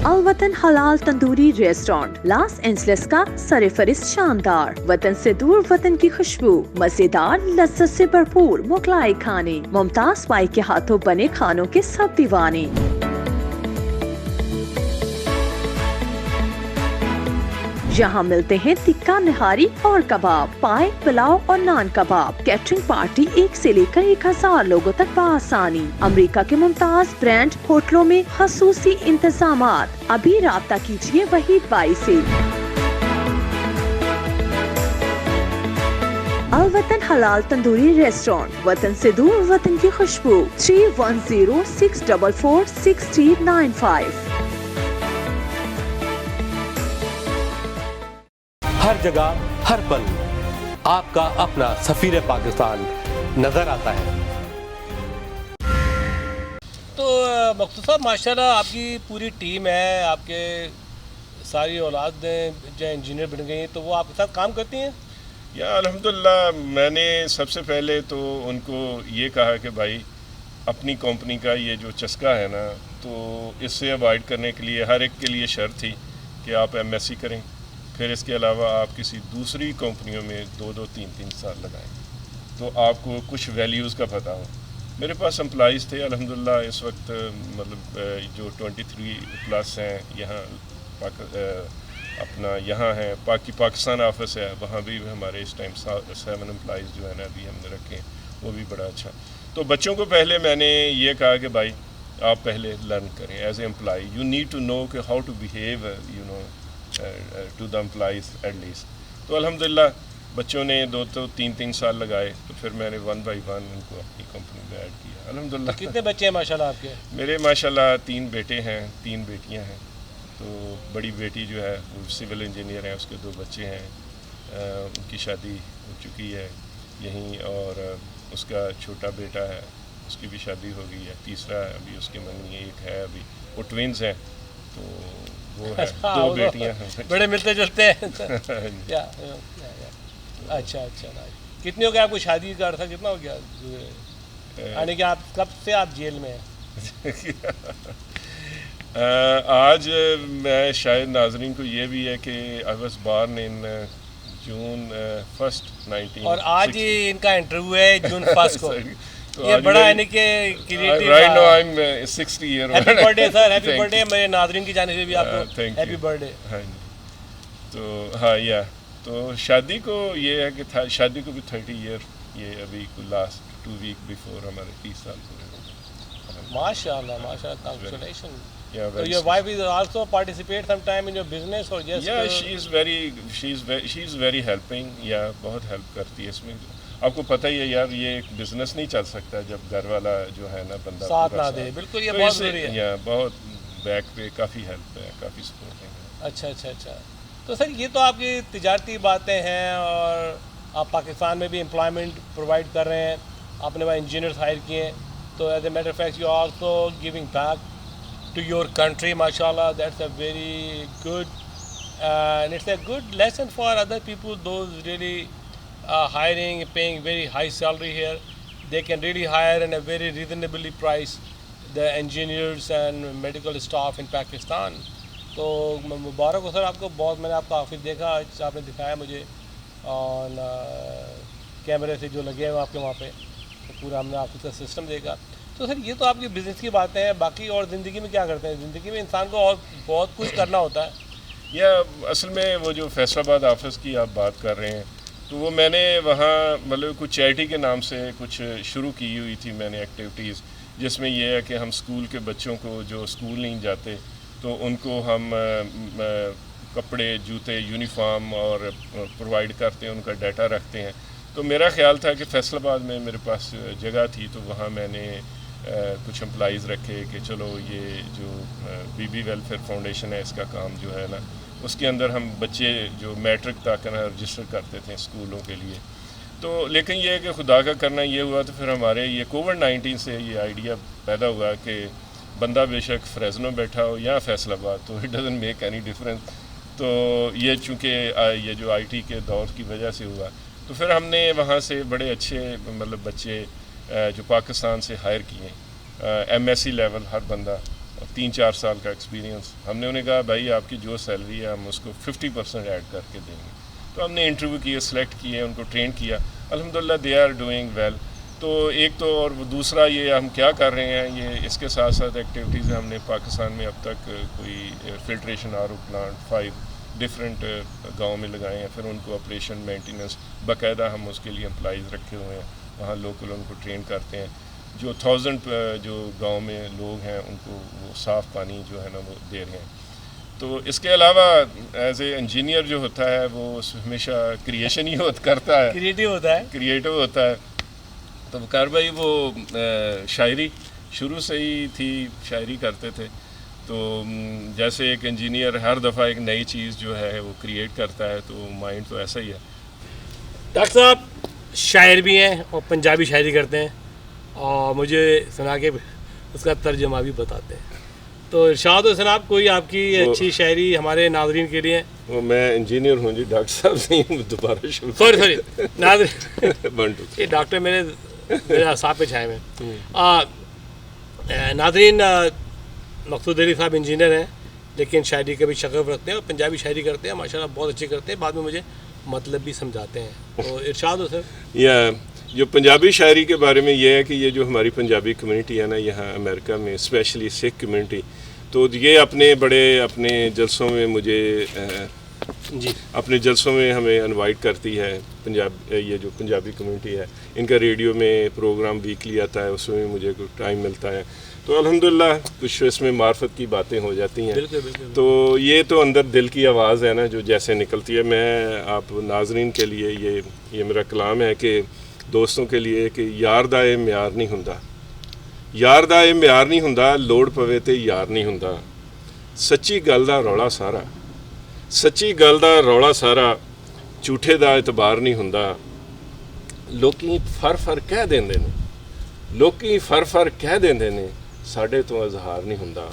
الوطن حلال tandoori restaurant Los Angeles کا سرفہرست شاندار وطن سے دور وطن کی خوشبو مزیدار لذت سے بھرپور مغلائی کھانے ممتاز بائی کے ہاتھوں بنے کھانوں کے سب دیوانے یہاں ملتے ہیں تکہ نہاری اور کباب پائے پلاؤ اور نان کباب کیٹرنگ پارٹی 1 سے لے کر 1000 لوگوں تک بآسانی امریکہ کے ممتاز برانڈ ہوٹلوں میں خصوصی انتظامات ابھی رابطہ کیجیے وحید بائی سے الوطن حلال تندوری ریسٹورانٹ وطن سے دور وطن کی خوشبو 3106446395 ہر جگہ ہر پل آپ کا اپنا سفیر پاکستان نظر آتا ہے. تو مقصود صاحب ماشاءاللہ آپ کی پوری ٹیم ہے آپ کے ساری اولاد جو انجینئر بن گئی ہیں تو وہ آپ کے ساتھ کام کرتی ہیں؟ یا الحمدللہ میں نے سب سے پہلے تو ان کو یہ کہا کہ بھائی اپنی کمپنی کا یہ جو چسکا ہے نا تو اس سے اوائڈ کرنے کے لیے ہر ایک کے لیے شرط تھی کہ آپ ایم ایس سی کریں پھر اس کے علاوہ آپ کسی دوسری کمپنیوں میں 2-2 3-3 سال لگائیں تو آپ کو کچھ ویلیوز کا پتہ ہو. میرے پاس امپلائیز تھے الحمدللہ اس وقت مطلب جو 23+ ہیں یہاں اپنا یہاں ہیں پاکستان آفس ہے وہاں بھی ہمارے اس ٹائم 7 امپلائیز جو ہیں نا ابھی ہم نے رکھے ہیں وہ بھی بڑا اچھا. تو بچوں کو پہلے میں نے یہ کہا کہ بھائی آپ پہلے لرن کریں as a employee you need to know کہ how to behave to the employees at least. تو الحمدللہ بچوں نے 2-3 سال لگائے تو پھر میں نے 1 by 1 ان کو اپنی کمپنی میں ایڈ کیا الحمدللہ. کتنے بچے ہیں ماشاءاللہ آپ کے؟ میرے ماشاءاللہ 3 بیٹے ہیں 3 بیٹیاں ہیں. تو بڑی بیٹی جو ہے وہ سول انجینئر ہے اس کے 2 بچے ہیں ان کی شادی ہو چکی ہے یہیں اور اس کا چھوٹا بیٹا ہے اس کی بھی شادی ہو گئی ہے تیسرا ابھی اس کی منگنی ایک ہے ابھی وہ ٹوینز ہیں تو وہ ہے 2 بیٹیاں ہیں بڑے ملتے جلتے ہیں. اچھا کتنے ہو گیا آپ کو شادی کا عرصہ کتنا ہو گیا یعنی کہ آپ کب سے آپ جیل میں ہیں؟ آج میں شاید ناظرین کو یہ بھی ہے کہ آئی واز بارن ان جون 1 19 اور آج ہی ان کا انٹرویو ہے جون 1 کو. یہ بڑا یعنی کہ creative right now I am 60 year old. Happy birthday sir, happy birthday میرے ناظرین کی جانب سے بھی آپ کو ہیپی برتھ ڈے. ہاں تو ہاں یا تو شادی کو یہ ہے کہ شادی کو بھی 30 ایئر یہ ابھی لاسٹ 2 ویک بیفور ہمارے 30 سال پورے. ماشاء اللہ ماشاء اللہ, congratulation. So your wife is also participate sometime in your business or just she is very helping. بہت ہیلپ کرتی ہے اس میں. آپ کو پتہ ہی ہے یار یہ ایک بزنس نہیں چل سکتا جب گھر والا جو ہے نا بندہ ساتھ نہ دے. بالکل یہ بہت ضروری ہے. بہت بیک پہ کافی ہیلپ ہے, کافی سپورٹنگ ہے. اچھا. تو سر یہ تو آپ کی تجارتی باتیں ہیں اور آپ پاکستان میں بھی امپلائمنٹ پرووائڈ کر رہے ہیں, آپ نے وہاں انجینئرس ہائر کیے ہیں. تو as a matter of fact you are also giving back to your country, mashallah. That's a very good and it's a good lesson for other people, those really hiring, paying very high salary here. They can really hire in a very reasonably priced the engineers and medical staff in Pakistan. تو مبارک ہو سر آپ کو بہت. میں نے آپ کا office دیکھا, آپ نے دکھایا مجھے اور کیمرے سے جو لگے ہیں آپ کے وہاں پہ, پورا ہم نے آفس کا سسٹم دیکھا. تو سر یہ تو آپ کی بزنس کی باتیں ہیں, باقی اور زندگی میں کیا کرتے ہیں؟ زندگی میں انسان کو اور بہت کچھ کرنا ہوتا ہے. یا اصل میں وہ جو فیصل آباد آفس کی آپ بات کر رہے ہیں تو وہ میں نے وہاں مطلب کچھ چیریٹی کے نام سے کچھ شروع کی ہوئی تھی میں نے ایکٹیویٹیز, جس میں یہ ہے کہ ہم اسکول کے بچوں کو جو اسکول نہیں جاتے تو ان کو ہم کپڑے, جوتے, یونیفارم اور پرووائڈ کرتے ہیں, ان کا ڈیٹا رکھتے ہیں. تو میرا خیال تھا کہ فیصل آباد میں میرے پاس جگہ تھی تو وہاں میں نے کچھ امپلائیز رکھے کہ چلو یہ جو بی بی ویلفیئر فاؤنڈیشن ہے اس کا کام جو ہے نا اس کے اندر ہم بچے جو میٹرک تک نا رجسٹر کرتے تھے اسکولوں کے لیے. تو لیکن یہ کہ خدا کا کرنا یہ ہوا تو پھر ہمارے یہ کووڈ-19 سے یہ آئیڈیا پیدا ہوا کہ بندہ بے شک فریزنو بیٹھا ہو یا فیصل آباد تو it doesn't make any difference. تو یہ چونکہ یہ جو آئی ٹی کے دور کی وجہ سے ہوا تو پھر ہم نے وہاں سے بڑے اچھے مطلب بچے جو پاکستان سے ہائر کیے, ایم ایس سی لیول ہر بندہ, 3-4 سال کا ایکسپیرینس. ہم نے انہیں کہا بھائی آپ کی جو سیلری ہے ہم اس کو 50% ایڈ کر کے دیں گے. تو ہم نے انٹرویو کیے, سلیکٹ کیے, ان کو ٹرین کیا, الحمدللہ دے آر ڈوئنگ ویل. تو ایک تو اور دوسرا یہ ہم کیا کر رہے ہیں, یہ اس کے ساتھ ساتھ ایکٹیویٹیز ہم نے پاکستان میں اب تک کوئی filtration R O plant 5 different گاؤں میں لگائے ہیں. پھر ان کو آپریشن مینٹیننس باقاعدہ ہم اس کے لیے امپلائیز رکھے ہوئے ہیں, وہاں لوکل ان کو ٹرین کرتے ہیں. جو 1000 جو گاؤں میں لوگ ہیں ان کو وہ صاف پانی جو ہے نا وہ دے رہے ہیں. تو اس کے علاوہ ایز اے انجینئر جو ہوتا ہے وہ ہمیشہ کریشن ہی کرتا ہے, کریٹو ہوتا ہے. تو وقار بھائی وہ شاعری شروع سے ہی تھی, شاعری کرتے تھے. تو جیسے ایک انجینئر ہر دفعہ ایک نئی چیز جو ہے وہ کریٹ کرتا ہے تو مائنڈ تو ایسا ہی ہے. ڈاکٹر صاحب شاعر بھی ہیں اور پنجابی شاعری کرتے ہیں اور مجھے سنا کے اس کا ترجمہ بھی بتاتے ہیں. تو ارشاد حسین آپ کوئی آپ کی اچھی شاعری ہمارے ناظرین کے لیے؟ وہ میں انجینئر ہوں جی, ڈاکٹر صاحب سے دوبارہ شروع. سوری ناظرین یہ ڈاکٹر میرے اعصاب پہ چھائے ہوئے. ناظرین مقصود علی صاحب انجینئر ہیں لیکن شاعری کا بھی شغف رکھتے ہیں اور پنجابی شاعری کرتے ہیں, ماشاءاللہ بہت اچھی کرتے ہیں. بعد میں مجھے مطلب بھی سمجھاتے ہیں. تو ارشاد ہو سر. جو پنجابی شاعری کے بارے میں یہ ہے کہ یہ جو ہماری پنجابی کمیونٹی ہے نا یہاں امریکہ میں, اسپیشلی سکھ کمیونٹی, تو یہ اپنے جلسوں میں مجھے اپنے جلسوں میں ہمیں انوائٹ کرتی ہے. یہ جو پنجابی کمیونٹی ہے ان کا ریڈیو میں پروگرام ویکلی آتا ہے, اس میں مجھے کوئی ٹائم ملتا ہے. تو الحمدللہ کچھ اس میں معرفت کی باتیں ہو جاتی ہیں. تو یہ تو اندر دل کی آواز ہے نا جو جیسے نکلتی ہے. میں آپ ناظرین کے لیے یہ میرا کلام ہے کہ دوستوں کے لیے کہ یار دا اے میار نہیں ہوندا, یار دا اے میار نہیں ہوندا, لوڑ پوے تے یار نہیں ہوندا. سچی گل دا رولا سارا, سچی گل دا رولا سارا, جھوٹے دا اعتبار نہیں ہوندا. لوکی فر کہہ دیندے نے, لوکی فر کہہ دیندے نے, ساڈے تو اظہار نہیں ہوندا.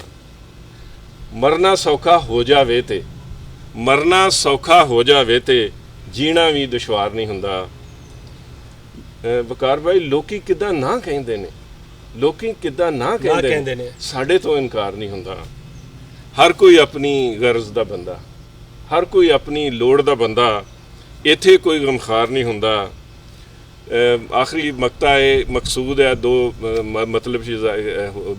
مرنا سوکھا ہو جاوے تے, مرنا سوکھا ہو جاوے تے, جینا بھی دشوار نہیں ہوندا. وقار بھائی لوکی کداں نہ کہندے نے, لوکی کداں نہ کہندے نے, ساڈے تو انکار نہیں ہوندا. ਹਰ ਕੋਈ ਆਪਣੀ ਗਰਜ਼ ਦਾ ਬੰਦਾ, ਹਰ ਕੋਈ ਆਪਣੀ ਲੋੜ ਦਾ ਬੰਦਾ, ਇੱਥੇ ਕੋਈ ਗਮਖਾਰ ਨਹੀਂ ਹੁੰਦਾ। ਆਖਰੀ ਮਕਤਾ ਹੈ, ਮਕਸੂਦ ਹੈ, ਦੋ ਮਤਲਬ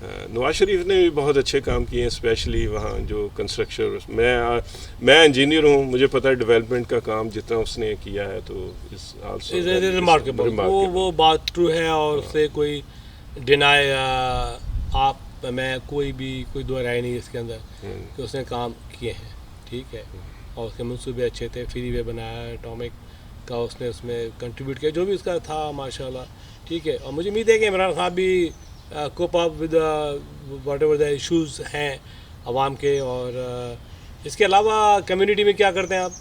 نواز شریف نے بھی بہت اچھے کام کیے ہیں، اسپیشلی وہاں جو کنسٹرکشن. میں انجینئر ہوں، مجھے پتہ ہے ڈیولپمنٹ کا کام جتنا اس نے کیا ہے تو ریمارکیبل. وہ بات ٹرو ہے اور اس سے کوئی ڈینائی آپ میں کوئی دو رائے نہیں اس کے اندر کہ اس نے کام کیے ہیں. ٹھیک ہے، اور اس کے منصوبے اچھے تھے، فری وے بنایا، اٹامک کا اس نے اس میں کنٹریبیوٹ کیا جو بھی اس کا تھا ماشاء اللہ. ٹھیک ہے، اور مجھے امید ہے کہ عمران خان بھی cope up with whatever the issues ہیں عوام کے. اور اس کے علاوہ کمیونٹی میں کیا کرتے ہیں آپ؟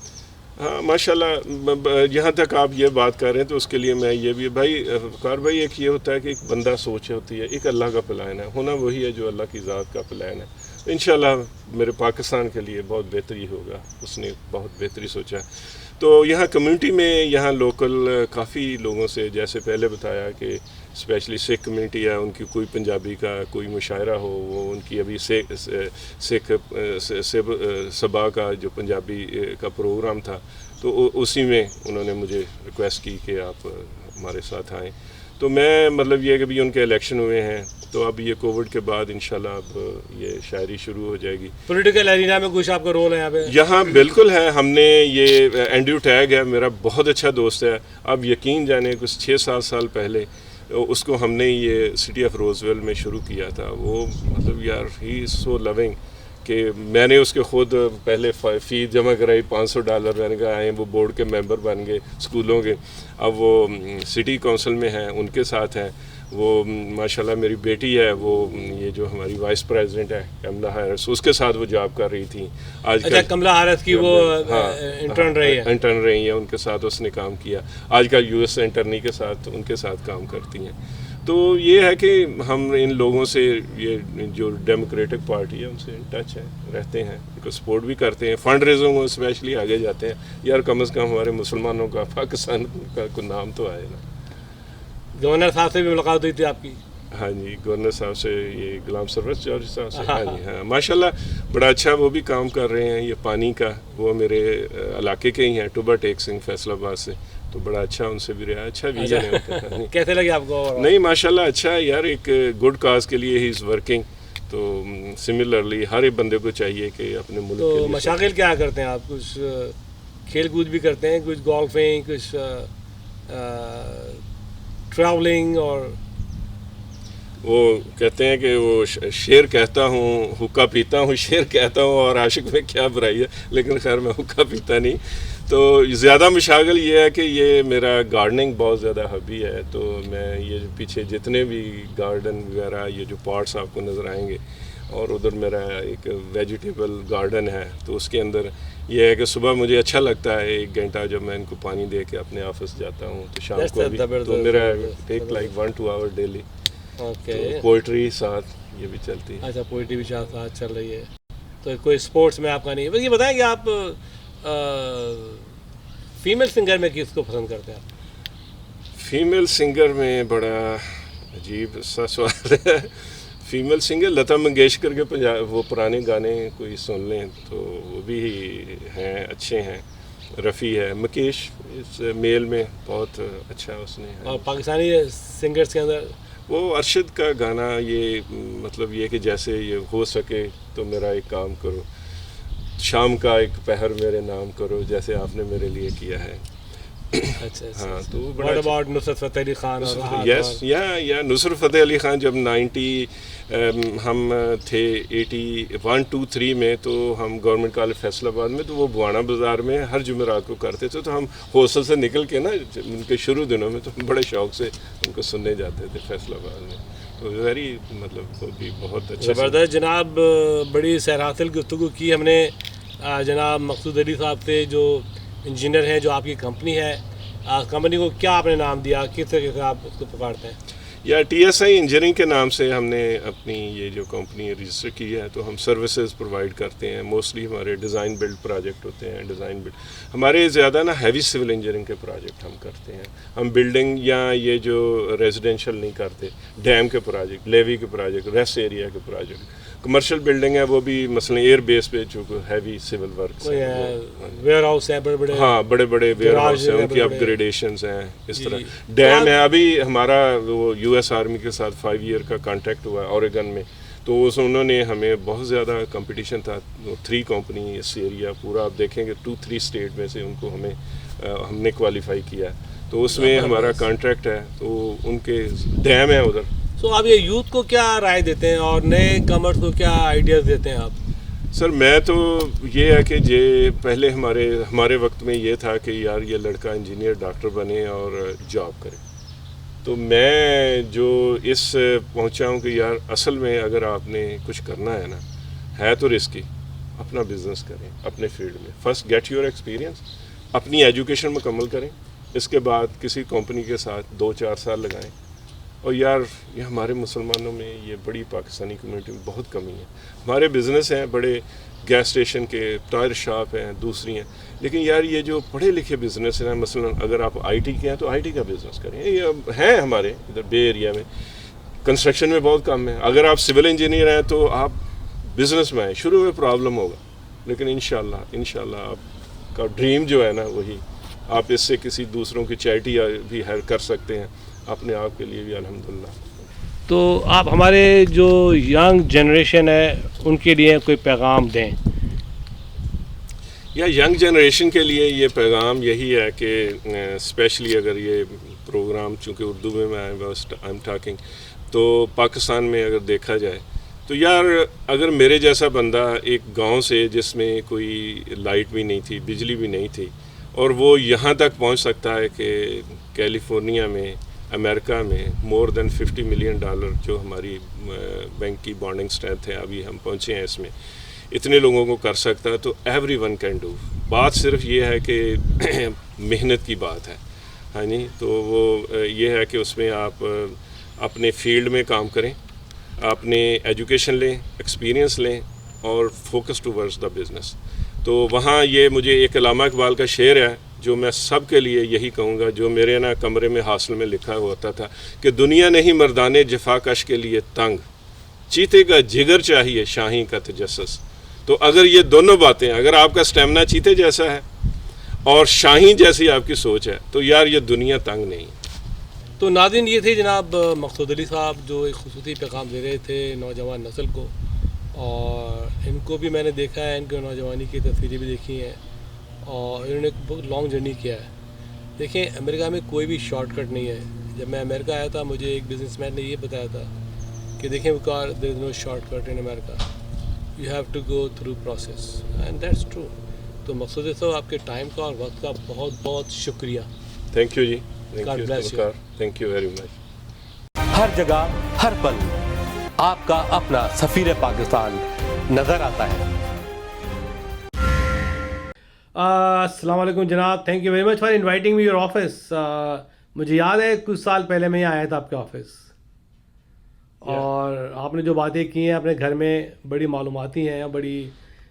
ہاں ماشاء اللہ، جہاں تک آپ یہ بات کر رہے ہیں تو اس کے لیے میں یہ بھی بھائی وقار بھائی، ایک یہ ہوتا ہے کہ ایک بندہ سوچ ہوتی ہے، ایک اللہ کا پلان ہے، ہونا وہی ہے جو اللہ کی ذات کا پلان ہے. انشاءاللہ میرے پاکستان کے لیے بہت بہتری ہوگا، اس نے بہت بہتری سوچا ہے. تو یہاں کمیونٹی میں یہاں لوکل کافی لوگوں سے، جیسے پہلے بتایا کہ اسپیشلی سکھ کمیونٹی ہے، ان کی کوئی پنجابی کا کوئی مشاعرہ ہو، وہ ان کی ابھی سکھ صبا کا جو پنجابی کا پروگرام تھا تو اسی میں انہوں نے مجھے ریکویسٹ کی کہ آپ ہمارے ساتھ آئیں. تو میں مطلب یہ کہ بھی ان کے الیکشن ہوئے ہیں تو اب یہ کووڈ کے بعد انشاءاللہ اب یہ شاعری شروع ہو جائے گی. پولیٹیکل ایرینا میں کچھ آپ کا رول ہے یہاں پہ؟ یہاں بالکل ہے. ہم نے یہ اینڈریو ٹیگ ہے، میرا بہت اچھا دوست ہے. اب یقین جانے کچھ 6-7 سال پہلے اس کو ہم نے یہ سٹی آف روزویل میں شروع کیا تھا. وہ مطلب یار ہی از سو لونگ کہ میں نے اس کے خود پہلے فی جمع کرائی $500. میں نے کہا آئیں، وہ بورڈ کے ممبر بن گئے اسکولوں کے. اب وہ سٹی کونسل میں ہیں، ان کے ساتھ ہیں. وہ ماشاءاللہ میری بیٹی ہے، وہ یہ جو ہماری وائس پریزیڈنٹ ہے کملا ہیرس، اس کے ساتھ وہ جاب کر رہی تھی. آج کل کملا ہیرس کی وہ انٹرن رہی ہیں، ان کے ساتھ اس نے کام کیا. آج کل US انٹرنی کے ساتھ ان کے ساتھ کام کرتی ہیں. تو یہ ہے کہ ہم ان لوگوں سے، یہ جو ڈیموکریٹک پارٹی ہے ان سے ان ٹچ ہے، رہتے ہیں، ان کو سپورٹ بھی کرتے ہیں. فنڈ ریزوں میں اسپیشلی آگے جاتے ہیں. یار کم از کم ہمارے مسلمانوں کا، پاکستان کا کوئی نام تو آئے نا. گورنر صاحب سے بھی ملاقات ہوئی تھی آپ کی؟ ہاں جی، گورنر صاحب سے، یہ غلام سرور جوہری صاحب سے. ہاں جی ہاں، ماشاءاللہ بڑا اچھا وہ بھی کام کر رہے ہیں. یہ پانی کا، وہ میرے علاقے کے ہی ہیں، ٹوبا ٹیک سنگھ فیصل آباد سے. تو بڑا اچھا ان سے بھی رہا، اچھا ویژن ہے. کیسے لگے آپ کو؟ نہیں ماشاءاللہ اچھا ہے یار، ایک گڈ کاز کے لیے ہی از ورکنگ. تو سملرلی ہر ایک بندے کو چاہیے کہ اپنے ملک کے لیے. مشاغل کیا کرتے ہیں آپ؟ کچھ کھیل کود بھی کرتے ہیں، کچھ گولفنگ، کچھ ٹریولنگ؟ اور وہ کہتے ہیں کہ وہ شعر کہتا ہوں، حقہ پیتا ہوں، شعر کہتا ہوں، اور عاشق میں کیا برائی ہے. لیکن خیر میں حقہ پیتا نہیں. تو زیادہ مشاغل یہ ہے کہ یہ میرا گارڈننگ بہت زیادہ ہابی ہے. تو میں یہ پیچھے جتنے بھی گارڈن وغیرہ، یہ جو پارٹس آپ کو نظر آئیں گے، اور ادھر میرا ایک ویجیٹیبل گارڈن ہے. تو اس کے اندر یہ ہے کہ صبح مجھے اچھا لگتا ہے 1 گھنٹہ جب میں ان کو پانی دے کے اپنے آفس جاتا ہوں. تو شام کو بھی تو میرا take like 1-2 hour daily. Poetry ساتھ یہ بھی چلتی ہے. اچھا، پوئٹری بھی ساتھ چل رہی ہے. تو کوئی اسپورٹس میں آپ کا نہیں ہے؟ بس یہ بتائیں کہ آپ فیمیل سنگر میں کس کو پسند کرتے ہیں؟ فیمیل سنگر میں بڑا عجیب سا سوال ہے. فیمیل سنگر لتا منگیشکر کے وہ پرانے گانے کوئی سن لیں تو وہ بھی ہیں، اچھے ہیں. رفیع ہے، مکیش اس میل میں بہت اچھا اس نے. اور پاکستانی سنگرز کے اندر وہ ارشد کا گانا، یہ مطلب یہ کہ جیسے یہ ہو سکے تو میرا ایک کام کرو، شام کا ایک پہر میرے نام کرو، جیسے آپ نے میرے لیے کیا ہے. اچھا ہاں. تو واٹ اباؤٹ نصرت فتح علی خان؟ یس یا نصرت فتح علی خان جب 90 ہم تھے 81-2-3 میں، تو ہم گورنمنٹ کالج فیصل آباد میں، تو وہ بوانا بازار میں ہر جمعرات کو کرتے تھے. تو ہم ہاسٹل سے نکل کے نا ان کے شروع دنوں میں تو ہم بڑے شوق سے ان کو سننے جاتے تھے فیصل آباد میں. تو ویری مطلب وہ بھی بہت اچھا. زبردست جناب، بڑی سیرحاصل گفتگو کی ہم نے جناب مقصود علی صاحب سے، جو انجینئر ہیں، جو آپ کی کمپنی ہے. کمپنی کو کیا آپ نے نام دیا، کس طریقے سے آپ اس کو پکارتے ہیں؟ یا TSI انجینئرنگ کے نام سے ہم نے اپنی یہ جو کمپنی رجسٹر کی ہے. تو ہم سروسز پرووائڈ کرتے ہیں. موسٹلی ہمارے ڈیزائن بلڈ پروجیکٹ ہوتے ہیں. ڈیزائن بلڈ ہمارے زیادہ نا ہیوی سول انجینئرنگ کے پروجیکٹ ہم کرتے ہیں. ہم بلڈنگ یا یہ جو ریزیڈینشیل نہیں کرتے. ڈیم کے پروجیکٹ، لیوی کے پروجیکٹ، ریسٹ ایریا کے پروجیکٹ. کمرشل بلڈنگ ہے وہ بھی مثلا ایئر بیس پہ جو heavy civil works where house ہیں بڑے بڑے, ہاں بڑے بڑے ویئر ہاؤس ہیں, ان کی اپ گریڈیشنز ہیں اس طرح. ڈیم ہے, ابھی ہمارا وہ یو ایس آرمی کے ساتھ 5 ایئر کا کانٹیکٹ ہوا ہے اوریگن میں, تو انہوں نے ہمیں بہت زیادہ کمپٹیشن تھا, 3 کمپنی اس ایریا پورا آپ دیکھیں گے 2-3 اسٹیٹ میں سے ان کو ہم نے کوالیفائی کیا ہے, تو اس میں ہمارا کانٹریکٹ ہے, تو ان کے ڈیم ہے ادھر. سو آپ یہ یوتھ کو کیا رائے دیتے ہیں اور نئے کمرس کو کیا آئیڈیاز دیتے ہیں آپ؟ سر میں تو یہ ہے کہ پہلے ہمارے وقت میں یہ تھا کہ یار یہ لڑکا انجینئر ڈاکٹر بنے اور جاب کرے, تو میں جو اس پہنچا ہوں کہ یار اصل میں اگر آپ نے کچھ کرنا ہے نا, ہے تو رسکی, اپنا بزنس کریں اپنے فیلڈ میں. فرسٹ گیٹ یور ایکسپیرینس, اپنی ایجوکیشن مکمل کریں, اس کے بعد کسی کمپنی کے ساتھ 2-4 سال لگائیں. اور یار یہ ہمارے مسلمانوں میں یہ بڑی پاکستانی کمیونٹی میں بہت کمی ہے. ہمارے بزنس ہیں بڑے, گیس اسٹیشن کے, ٹائر شاپ ہیں, دوسری ہیں, لیکن یار یہ جو پڑھے لکھے بزنس ہیں, مثلا اگر آپ آئی ٹی کے ہیں تو آئی ٹی کا بزنس کریں. یہ ہیں ہمارے ادھر بے ایریا میں, کنسٹرکشن میں بہت کم ہے. اگر آپ سول انجینئر ہیں تو آپ بزنس میں آئیں, شروع میں پرابلم ہوگا, لیکن انشاءاللہ آپ کا ڈریم جو ہے نا وہی, آپ اس سے کسی دوسروں کی چیریٹی بھی کر سکتے ہیں, اپنے آپ کے لیے بھی الحمدللہ. تو آپ ہمارے جو ینگ جنریشن ہے ان کے لیے کوئی پیغام دیں؟ یا ینگ جنریشن کے لیے یہ پیغام یہی ہے کہ اسپیشلی اگر یہ پروگرام چونکہ اردو میں آئی ایم ٹاکنگ, تو پاکستان میں اگر دیکھا جائے تو یار اگر میرے جیسا بندہ ایک گاؤں سے جس میں کوئی لائٹ بھی نہیں تھی, بجلی بھی نہیں تھی, اور وہ یہاں تک پہنچ سکتا ہے کہ کیلیفورنیا میں, امریکہ میں مور دین $50 ملین جو ہماری بینک کی بانڈنگ اسٹرینتھ ہے, ابھی ہم پہنچے ہیں اس میں, اتنے لوگوں کو کر سکتا ہے. تو ایوری ون کین ڈو. بات صرف یہ ہے کہ محنت کی بات ہے, ہاں جی. تو وہ یہ ہے کہ اس میں آپ اپنے فیلڈ میں کام کریں, اپنے ایجوکیشن لیں, ایکسپیرینس لیں, اور فوکس ٹوورڈز دا بزنس. تو وہاں یہ مجھے ایک علامہ اقبال کا شعر ہے جو میں سب کے لیے یہی کہوں گا, جو میرے نا کمرے میں حاصل میں لکھا ہوتا تھا کہ دنیا نہیں مردانے جفا کش کے لیے تنگ, چیتے کا جگر چاہیے شاہین کا تجسس. تو اگر یہ دونوں باتیں, اگر آپ کا سٹیمنا چیتے جیسا ہے اور شاہین جیسی آپ کی سوچ ہے, تو یار یہ دنیا تنگ نہیں. تو ناظرین یہ تھے جناب مقصود علی صاحب جو ایک خصوصی پیغام دے رہے تھے نوجوان نسل کو, اور ان کو بھی میں نے دیکھا ہے, ان کے نوجوانی کی تصویریں بھی دیکھی ہیں, اور انہوں نے ایک بہت لانگ جرنی کیا ہے. دیکھیں امریکہ میں کوئی بھی شارٹ کٹ نہیں ہے. جب میں امریکہ آیا تھا مجھے ایک بزنس مین نے یہ بتایا تھا کہ دیکھیں there is no shortcut in America, you have to go through process, and that's true. تو مقصود صاحب آپ کے ٹائم کا اور وقت کا بہت بہت شکریہ. تھینک یو جی, تھینک یو ویری مچ. ہر جگہ ہر پل آپ کا اپنا سفیر پاکستان نظر آتا ہے. السلام علیکم جناب, thank you very much for inviting me your office. مجھے یاد ہے کچھ سال پہلے میں آیا تھا آپ کے آفس, اور آپ نے جو باتیں کی ہیں اپنے گھر میں بڑی معلوماتی ہیں, بڑی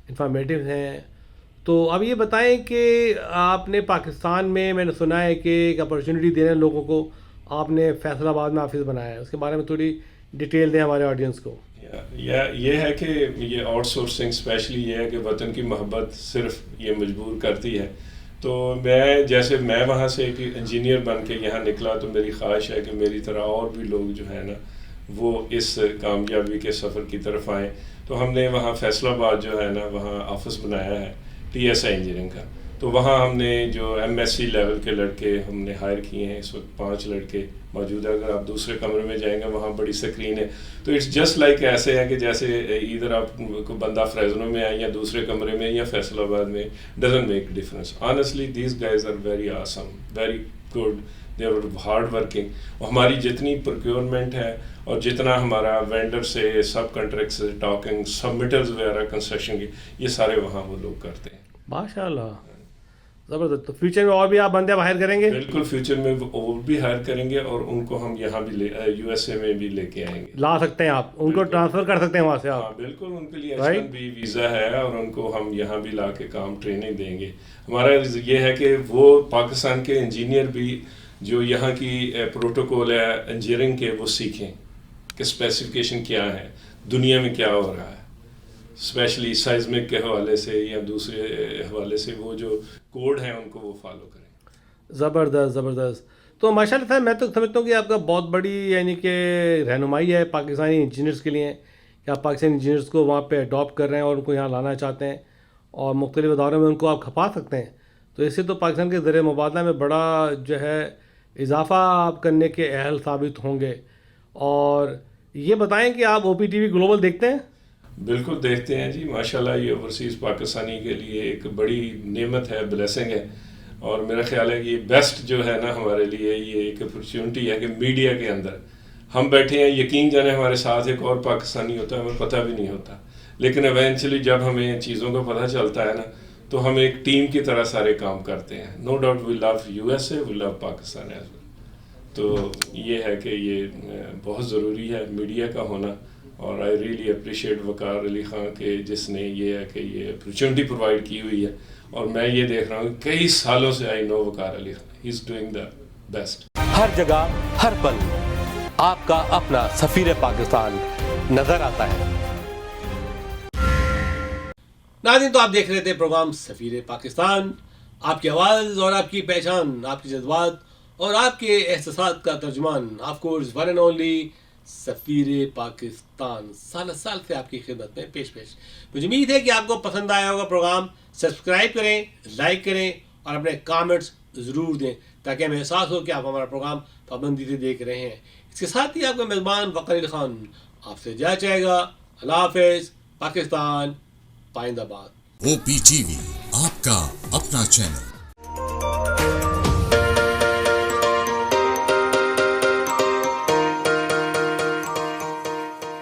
انفارمیٹیو ہیں. تو اب یہ بتائیں کہ آپ نے پاکستان میں نے سنا ہے کہ ایک اپرچونیٹی دے رہے ہیں لوگوں کو, آپ نے فیصل آباد میں آفس بنایا ہے, اس کے بارے میں تھوڑی ڈیٹیل دیں ہمارے آڈینس کو. یہ ہے کہ یہ آؤٹ سورسنگ اسپیشلی یہ ہے کہ وطن کی محبت صرف یہ مجبور کرتی ہے. تو میں وہاں سے ایک انجینئر بن کے یہاں نکلا, تو میری خواہش ہے کہ میری طرح اور بھی لوگ جو ہے نا وہ اس کامیابی کے سفر کی طرف آئیں. تو ہم نے وہاں فیصل آباد جو ہے نا وہاں آفس بنایا ہے TSI انجینئرنگ کا. تو وہاں ہم نے جو MSc لیول کے لڑکے ہم نے ہائر کیے ہیں, اس وقت 5 لڑکے موجود ہیں. اگر آپ دوسرے کمرے میں جائیں گے وہاں بڑی سکرین ہے, تو اٹس جسٹ لائک ایسے ہے کہ جیسے ادھر آپ کو بندہ فریزنو میں آئے یا دوسرے کمرے میں یا فیصل آباد میں, doesn't make difference. Honestly these guys are very awesome, very good, they are hard working. ہماری جتنی پروکیورمنٹ ہے اور جتنا ہمارا وینڈر سے سب کنٹریکٹ سے ٹاکنگ سبمیٹرز وغیرہ کنسٹرکشن کی, یہ سارے وہاں وہ لوگ کرتے ہیں. ماشاء اللہ, زبردست. تو فیوچر میں اور بھی آپ بندے ہائر کریں گے؟ بالکل, فیوچر میں اور بھی ہائر کریں گے, اور ان کو ہم یہاں بھی USA میں بھی لے کے آئیں گے. لا سکتے ہیں آپ ان کو, ٹرانسفر کر سکتے ہیں وہاں سے آپ؟ بالکل, ان کے لیے H1B ویزا ہے, اور ان کو ہم یہاں بھی لا کے کام ٹریننگ دیں گے. ہمارا یہ ہے کہ وہ پاکستان کے انجینئر بھی جو یہاں کی پروٹوکول ہے انجینئرنگ کے وہ سیکھیں کہ اسپیسیفکیشن کیا ہے, دنیا میں کیا ہو رہا ہے. اسپیشلی سائزمک کے حوالے سے یا دوسرے حوالے سے وہ جو کوڈ ہیں ان کو وہ فالو کریں. زبردست زبردست. تو ماشاء اللہ صاحب میں تو سمجھتا ہوں کہ آپ کا بہت بڑی یعنی کہ رہنمائی ہے پاکستانی انجینئرس کے لیے کہ آپ پاکستانی انجینئرس کو وہاں پہ اڈاپٹ کر رہے ہیں اور ان کو یہاں لانا چاہتے ہیں اور مختلف اداروں میں ان کو آپ کھپا سکتے ہیں. تو اس سے تو پاکستان کے ذریعہ مبادلہ میں بڑا جو ہے اضافہ آپ کرنے کے اہل ثابت ہوں گے. اور یہ بتائیں کہ آپ او پی ٹی وی گلوبل دیکھتے ہیں؟ بالکل دیکھتے ہیں جی. ماشاءاللہ یہ اوورسیز پاکستانی کے لیے ایک بڑی نعمت ہے, بلیسنگ ہے. اور میرا خیال ہے کہ یہ بیسٹ جو ہے نا ہمارے لیے یہ ایک اپرچونٹی ہے کہ میڈیا کے اندر ہم بیٹھے ہیں, یقین جانے ہمارے ساتھ ایک اور پاکستانی ہوتا ہے, ہمیں پتہ بھی نہیں ہوتا, لیکن ایونچولی جب ہمیں ان چیزوں کا پتہ چلتا ہے نا تو ہم ایک ٹیم کی طرح سارے کام کرتے ہیں. No doubt we love U S A, we love Pakistan as well. تو یہ ہے کہ یہ بہت ضروری ہے میڈیا کا ہونا. اور آئی ریئلی اپریشیٹ وقار علی خان کے جس نے یہ ہے کہ یہ اپرچونٹی پرووائڈ کی ہوئی ہے. اور میں یہ دیکھ رہا ہوں کئی سالوں سے آئی نو وقار علی خان, ہی از ڈوئنگ دا بیسٹ. ہر جگہ ہر پل آپ کا اپنا سفیر پاکستان نظر آتا ہے. ناظرین تو آپ دیکھ رہے تھے پروگرام سفیر پاکستان. آپ کی آواز اور آپ کی پہچان, آپ کے جذبات اور آپ کے احساسات کا ترجمان, of course one and only سفیر پاکستان سال سے آپ کی خدمت میں پیش. مجھے امید ہے کہ آپ کو پسند آیا ہوگا پروگرام. سبسکرائب کریں, لائک کریں اور اپنے کامنٹس ضرور دیں تاکہ ہمیں احساس ہو کہ آپ ہمارا پروگرام پابندی سے دیکھ رہے ہیں. اس کے ساتھ ہی آپ کا میزبان وقار علی خان آپ سے جا چاہے گا. اللہ حافظ. پاکستان پائندہ باد. او پی ٹی وی آپ کا اپنا چینل.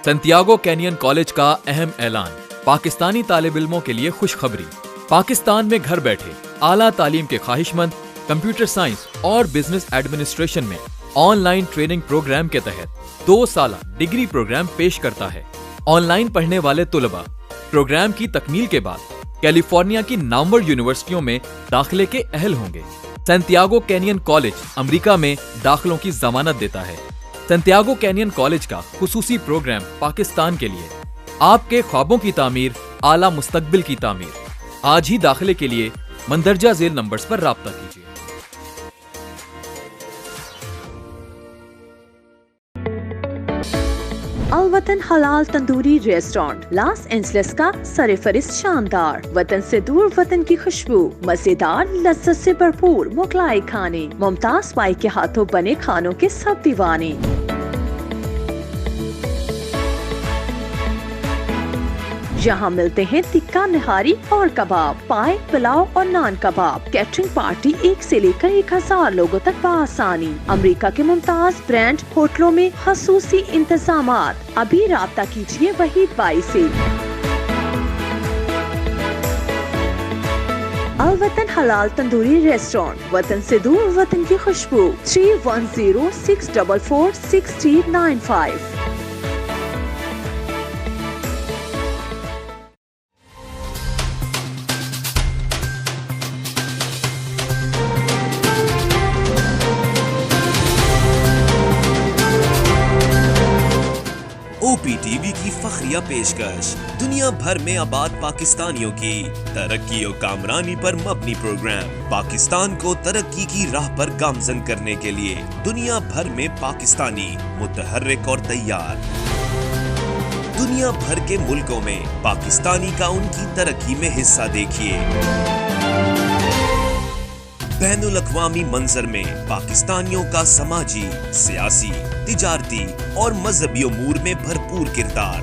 سنتیاگو کینین کالج کا اہم اعلان. پاکستانی طالب علموں کے لیے خوشخبری. پاکستان میں گھر بیٹھے اعلیٰ تعلیم کے خواہش مند کمپیوٹر سائنس اور بزنس ایڈمنسٹریشن میں آن لائن ٹریننگ پروگرام کے تحت 2 سالہ ڈگری پروگرام پیش کرتا ہے. آن لائن پڑھنے والے طلباء پروگرام کی تکمیل کے بعد کیلیفورنیا کی نامور یونیورسٹیوں میں داخلے کے اہل ہوں گے. سنتیاگو کینین کالج امریکہ میں داخلوں کی ضمانت دیتا ہے. سنتیاگو کینین کالج کا خصوصی پروگرام پاکستان کے لیے آپ کے خوابوں کی تعمیر, اعلیٰ مستقبل کی تعمیر. آج ہی داخلے کے لیے مندرجہ ذیل نمبرز پر رابطہ کیجیے. الوطن حلال تندوری ریسٹورانٹ لاس اینجلس کا سرفہرست شاندار, وطن سے دور وطن کی خوشبو, مزیدار لذت سے بھرپور مغلائی کھانے, ممتاز بائی کے ہاتھوں بنے کھانوں کے سب دیوانے. یہاں ملتے ہیں تکا نہاری اور کباب, پائے, پلاؤ اور نان کباب. کیٹرنگ پارٹی 1 سے لے کر 1000 لوگوں تک بآسانی. امریکہ کے ممتاز برانڈ ہوٹلوں میں خصوصی انتظامات. ابھی رابطہ کیجیے وحید بائی سے. الوطن حلال تندوری ریسٹورانٹ, وطن سے دور وطن کی خوشبو. 3106446395. او پی ٹی وی کی فخریہ پیشکش دنیا بھر میں آباد پاکستانیوں کی ترقی و کامرانی پر مبنی پروگرام. پاکستان کو ترقی کی راہ پر گامزن کرنے کے لیے دنیا بھر میں پاکستانی متحرک اور تیار. دنیا بھر کے ملکوں میں پاکستانی کا ان کی ترقی میں حصہ دیکھیے. بین الاقوامی منظر میں پاکستانیوں کا سماجی, سیاسی, تجارتی اور مذہبی امور میں بھرپور کردار.